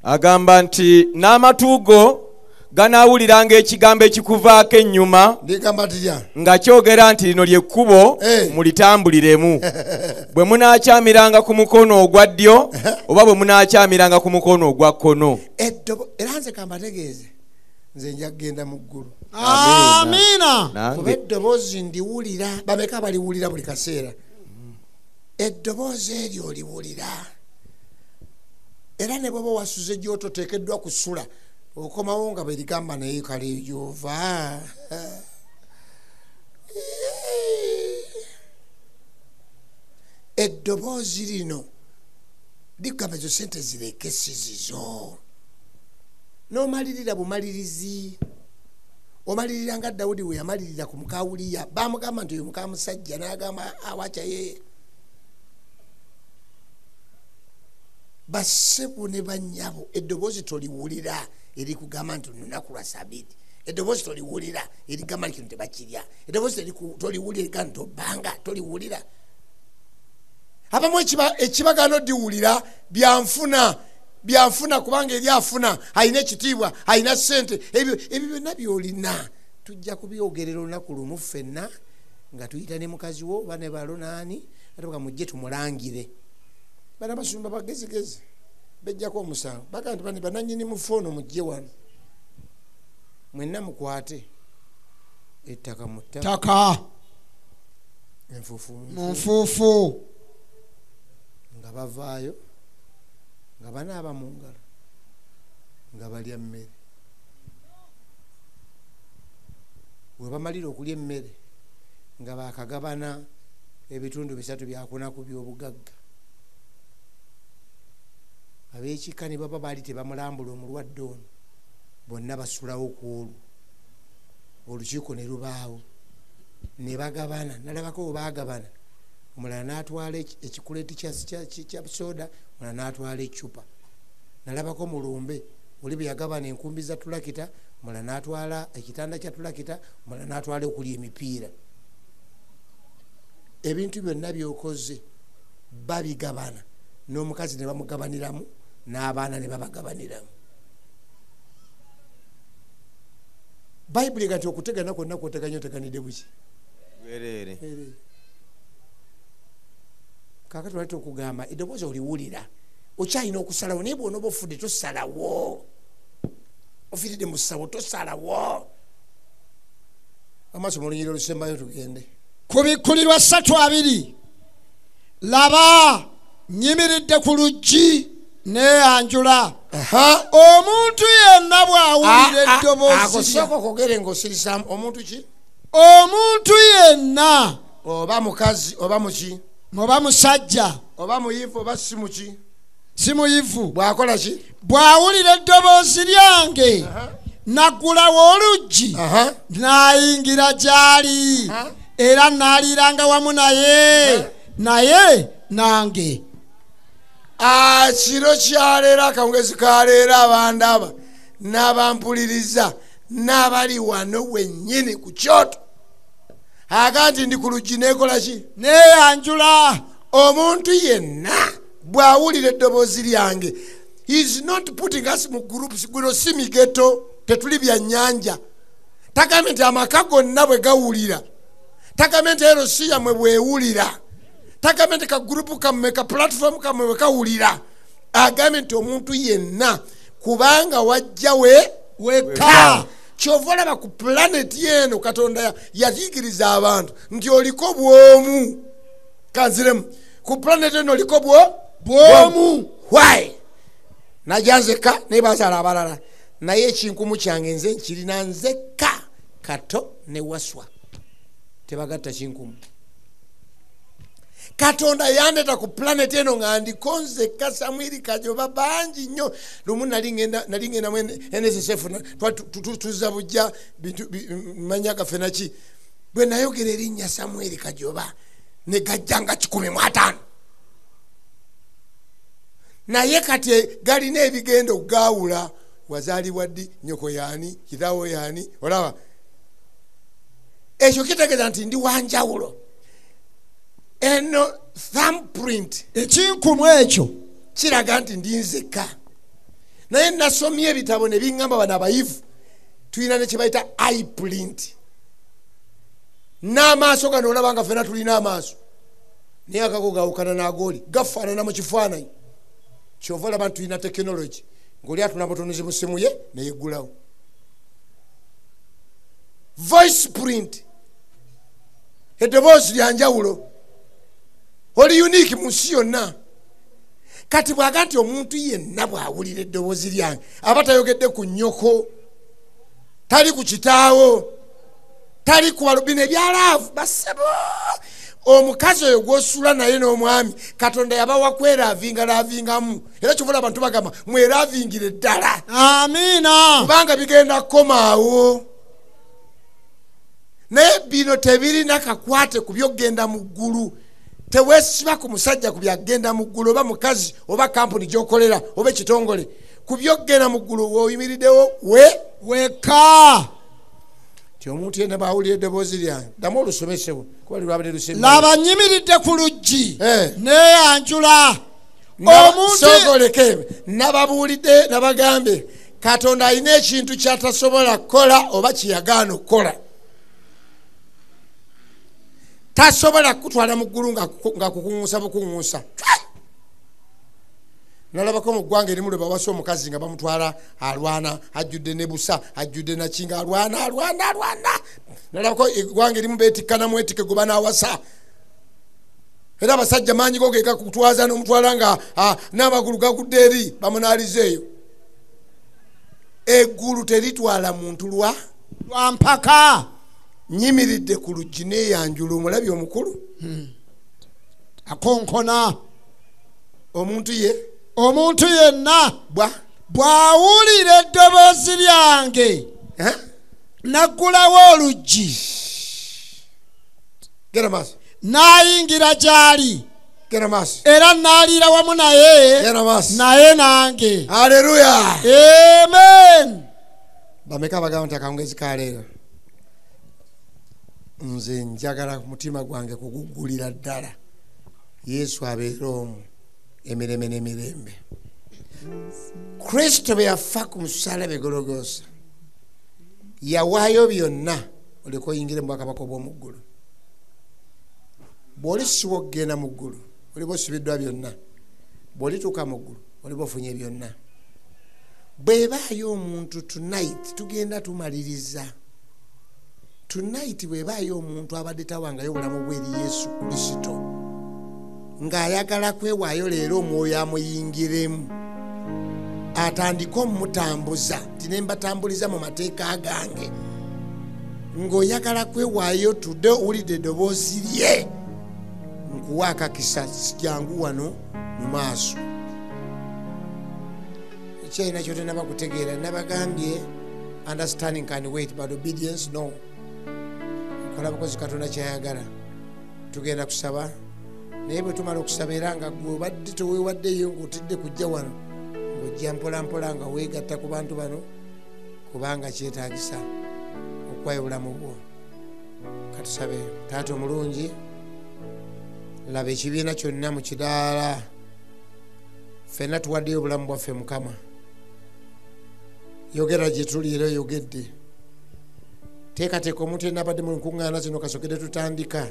Speaker 3: agamba nti n'amatu go ganaawuliranga ekigambo ekikuvaako ennyuma nga kyogera nti lino ly'ekkubo mulitambuliremu bwe munaakyamiranga ku mukono ogwa ddyo oba bwe munaakyamiranga ku mukono ogwa kkono
Speaker 1: era nze kambategeeze nze nja kgenda mu ggulu
Speaker 2: amiina
Speaker 1: kuba eddoboozi ndiwulira bameka baliwulira buli kaseera eddoboozi eryo oliwulira era ne bw'oba wasuze gy'ototeekeddwa kusula okomawo nga berigamba naye kale gy'ova eddoboozi lino ligamba ezo sente zireke sizizo n'omalirira bumalirizi omalirira nga Dawudi we yamalirira ku muka Uliya bamugamba nti oyo muka musajja n'agamba awakyaye bassebo ne bannyabo eddoboozi toliwulira erikugamba nti lunaku lwa Sabiiti eddoboozi toliwulira erigamba nti kino tebakirya eddoboozi toliwulira erigamba nti obbanga toliwulira abamu ekibagaano oddiwulira byanfuna kubanga eri afuna alina ekitiibwa alina ssente ebyo byonna byolina tujja kubyogerera olunaku lumu ffenna nga tuyita ne mukazi wo oba ne balo naani atuka mujje tumulangire bana basumba bagezigezi bejjako omusango baga nti bani bananyini mu foono mujje wano mwenna mukwate ettaka mu ttaka
Speaker 2: enfuufu
Speaker 1: nga bavaayo nga banaaba mu ngalo nga balya mmere bwe bamalira okulya emmere nga bakagabana ebitundu 3 byakuna ku by'obugagga abeekika ne baba baali tebamulambula omulwadde ono bonna basulawo ku olwo olukiiko ne lubaawo ne bagabana nalabako we baagabana omulala n'atwala ekikuleeti kya soda omulala n'atwala ecupa nalabako mulumbe oli bwe yagabana enkumbi za tulakita omulala n'atwala ekitanda kya tulakita omulala n'atwala okulya emipiira ebintu byonna byokoze babigabana n'omukazi ne bamugabaniramu n'abaana ne babagabaniramu bayibuli ega nti okutegana kwonna kwoteganya oteganidde buki kakati waleta okugamba eddoboozi oliwulira okyalina okusalawo naye bw'onooba ofudde tosalawo ofiiridde mu ssabo tosalawo amaaso mu lunyiriro lusembayo tugende
Speaker 2: kubikkulirwa 3:2 laba nyimiridde ku luggi neyanjula omuntu yenna bw'awulira eddoboozi
Speaker 1: akosoko kogere ng'osirisa omuntu ki
Speaker 2: omuntu yenna
Speaker 1: oba mukazi oba muki
Speaker 2: oba musajja
Speaker 1: oba muyivu oba si muki
Speaker 2: si muyivu
Speaker 1: bw'akola ki
Speaker 2: bw'awulira eddoboozi lyange naggulawo oluggi n'ayingira gy'ali era n'aliiranga wamu naye nange
Speaker 1: kiro kyaleero akawungezi kaleero abandaba n'abampuliriza n'abali wano wennyini ku kyoto aga nti ndi ku luggi neekola ki
Speaker 2: neyanjula
Speaker 1: omuntu yenna bw'awulira eddoboozi lyange is not putting us mu groups guno si migeto tetuli bya nnyanja tagambe nti amaka gonna bwe gawulira tagambe nti erosi yammwe bwewulira tagambe nti kagurupu kammwe ka platform kammwe bwe kawulira agambe nti omuntu yenna kubanga wajja weka kyova olaba ku planeti eno katonda yatiikiriza abantu nti oliko bwomu kanziremu ku planeti eno oliko bwomu why najanzeka nebazaala abalala naye ekinkumu kyange nze nkirina nzekka kato ne waswa tebagatta kinkumu katonda yandeta ku planet eno nga ndikonzeka Samwiri Kajoba bangi nnyo lumu nali ngenda mu NSSF tuza bujja manya gaffe naki bwe nayogera erinnya Samwiri Kajoba ne gajjanga 15 naye kati galina ebigendo gaawula wazaalibwa ddi nyoko yaani kitaawo yaani olaba ekyo kitegeeza nti ndi wanjawulo eno thumbprint
Speaker 2: ekinkumu ekyo
Speaker 1: kiraga nti ndi nzekka naye nasomye ebitabo ne biŋŋamba bano abayivu tulina ne kye bayita eye print n'amaaso gano olaba nga ffena tulina amaaso naye agago gawukana n'agooli gafaanana mu kifaananyi kyova olaba nti tulina tekinologi ng'oli atuna butunuzi mu simu ye neyeggulawo voice print eddoboozi lya njawulo oli unique mu nsi yonna kati bwaga nti omuntu yenna bw'awulira eddoboozi lyange aba tayogedde ku nnyoko tali ku kitaawo tali ku balubina ebyalaavu basebo omukazi oyo gw'osula naye n'omwami katonda yabawa kweraavinga laavingamu era kyovula abantu bagamba mweraavingire ddala
Speaker 2: amiina
Speaker 1: kubanga bigenda kukomaawo naye bino tebirina kakwate ku byogenda mu ggulu teweesiba ku musajja ku byagenda mu ggulu oba mukazi oba kampuni gy'okolera oba ekitongole ku byogenda mu ggulu weoyimiriddewo
Speaker 2: weka
Speaker 1: ti omuntu yenna bawulira eddoboozi lyange ddamu olusomesebwa kuba lirwabadde lusembe
Speaker 2: laba nyimiridde ku luggi neyanjula
Speaker 1: sogoleke nababuulidde nabagambe katonda alina ekintu kyatasobola kukola oba kyeyagaana okukola tasobola kutwala mu ggulu nga kukuŋŋusa bukuŋŋusa nalabako mu ggwanga erimu lwe bawasa omukazi nga bamutwala alwana ajjudde ne busa ajjudde nakinga alwana nalabako eggwanga erimu beetikkanamu etike gwe banaawasa era abasajja maanyi go geka kutwaza n'omutwala nga n'amagulu gagudde eri bamunaalizeeyo eggulu teritwala muntu lwa
Speaker 2: mpaka
Speaker 1: nyimiridde ku luggi neeyanjula omulabi omukulu
Speaker 2: akonkona
Speaker 1: omuntu
Speaker 2: yenna bw'awulira eddoboozi lyange naggulawo oluggi n'ayingira gy'ali era n'aliira wamu naye nange
Speaker 1: haleluya
Speaker 2: amen
Speaker 1: bameka bagamba nti akawungezi kaleero nze njagala ku mutima gwange kuguggulira ddala yesu abeera omu emirembe n'emirembe kristo bwe yafa ku musaalaba egologoosa yawaayo byonna oleka oyingire mu bwakabaka obw'omu ggulu bw'olisibwa okugenda mu ggulu oliba osibiddwa byonna bw'olituuka mu ggulu oliba ofunye byonna bw'ebaayo omuntu tonight tugenda tumaliriza tonight bw'ebaayo omuntu abadde tawangayo obulamu bwe eri yesu kristo ng'ayagala kwewaayo leero omwoyo amuyingiremu atandika omutambuza tinembatambuliza mu mateeka gange ng'oyagala kwewaayo tudde owulidde eddoboozi lye nkuwa akakisa jangu wano mu maaso ekyalina kyotenaba kutegeera nabagambye understanding can wait but obedience no kola bukozi katonda kyayagala tugenda kusaba naye bwe tumala okusaba era nga gwe obadde teweewaddeyo ng'otidde kujja wano ng'ojja mpolampola nga weegatta ku bantu bano kubanga kyetaagisa okuwayo obulamu bwo katusabe. Taata omulungi laba ekibiina kyonna mu kidaala ffenna tuwaddeyo obulamu bwaffe Mukama yogera gye tuli era oyogedde teekateeka omuntu enabadde mu nkuŋŋaana zino kasokere tutandika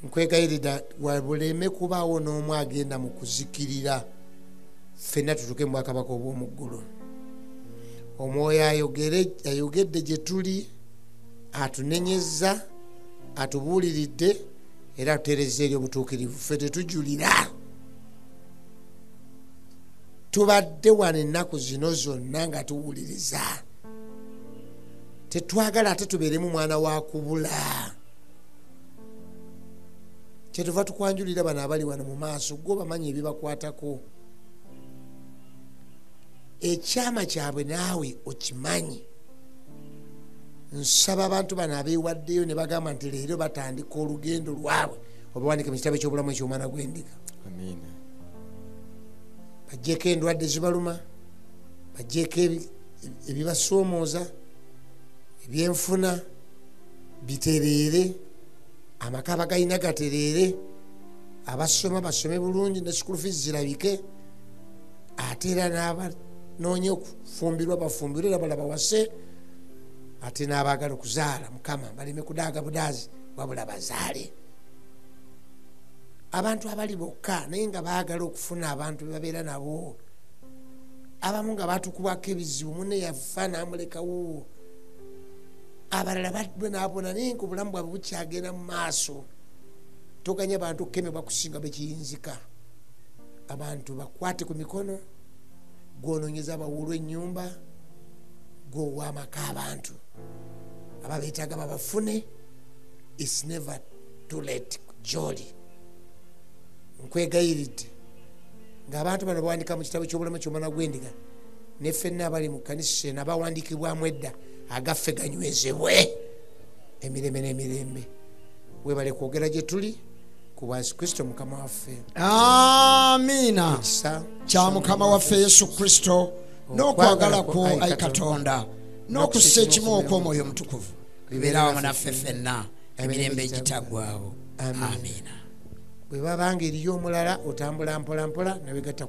Speaker 1: nkwegayiridde wabuleme kubaawo n'omu agenda mu kuzikirira ffenna tutuke mu bwakabaka obw'omu ggulu. Omwoyo ayogedde gye tuli atunenyezza atubuuliridde era atuteerezza eri obutuukirivu ffe tetujulira tubadde wano ennaku zino zonna nga tuwuliriza tetwagala ate tubeeremu mwana wa kubula kyetuva tukwanjulira bano abali wano mu maaso gwe bamanyi ebibakwatako ekyama kyabwe naawe okimanyi. Nsaba abantu bano abeewaddeyo ne bagamba nti leero batandika olugendo lwabwe obawanike mu kitabo eky'obulamu eky'omwana gw'endiga.
Speaker 3: Amiina.
Speaker 1: Bajjeeko endwadde zibaluma bajjeeko ebibasoomooza ebyenfuna bitereere amaka abagalina gatereere abasoma basome bulungi ne school fees zirabike ate era n'abanoonya okufumbirwa bafumbirwe era balaba wase ate n'abaagala okuzaala Mukama baleme kudaaga budaazi wabula bazaale abantu abali bokka naye nga baagala okufuna abantu bebabeera nabo abamu nga batukubwako ebizibu munne yafa n'amulekawo abalala badwe naabona naye nga obulamu bwabwe bukyagenda mu maaso toganya abantu okukemebwa kusinga bekiyinzika. Abantu bakwate ku mikono gwonoonyeza abawulwa ennyumba gwowa amaka abantu ababeetaaga babafune. It's never too late joli nkwegayiridde ng'abantu bano bawandika mu kitabo ky'obulamu ky'omwana gw'endiga ne ffenna abali mu kkanisa eno abawandiikibwamu edda agaffe ganywezebwe emirembe n'emirembe. Webale kwogera gye tuli ku bwa Yesu Kristo Mukama waffe.
Speaker 2: Amiina. Kya Mukama waffe Yesu Kristo n'okwagala kwo Ayi Katonda n'okussa ekimu okw'Omwoyo Omutukuvu bibeera wamu naffe ffenna emirembe egitaggwaawo. Amiina.
Speaker 1: Bwe babanga eriyo omulala otambula mpola mpola nawegatta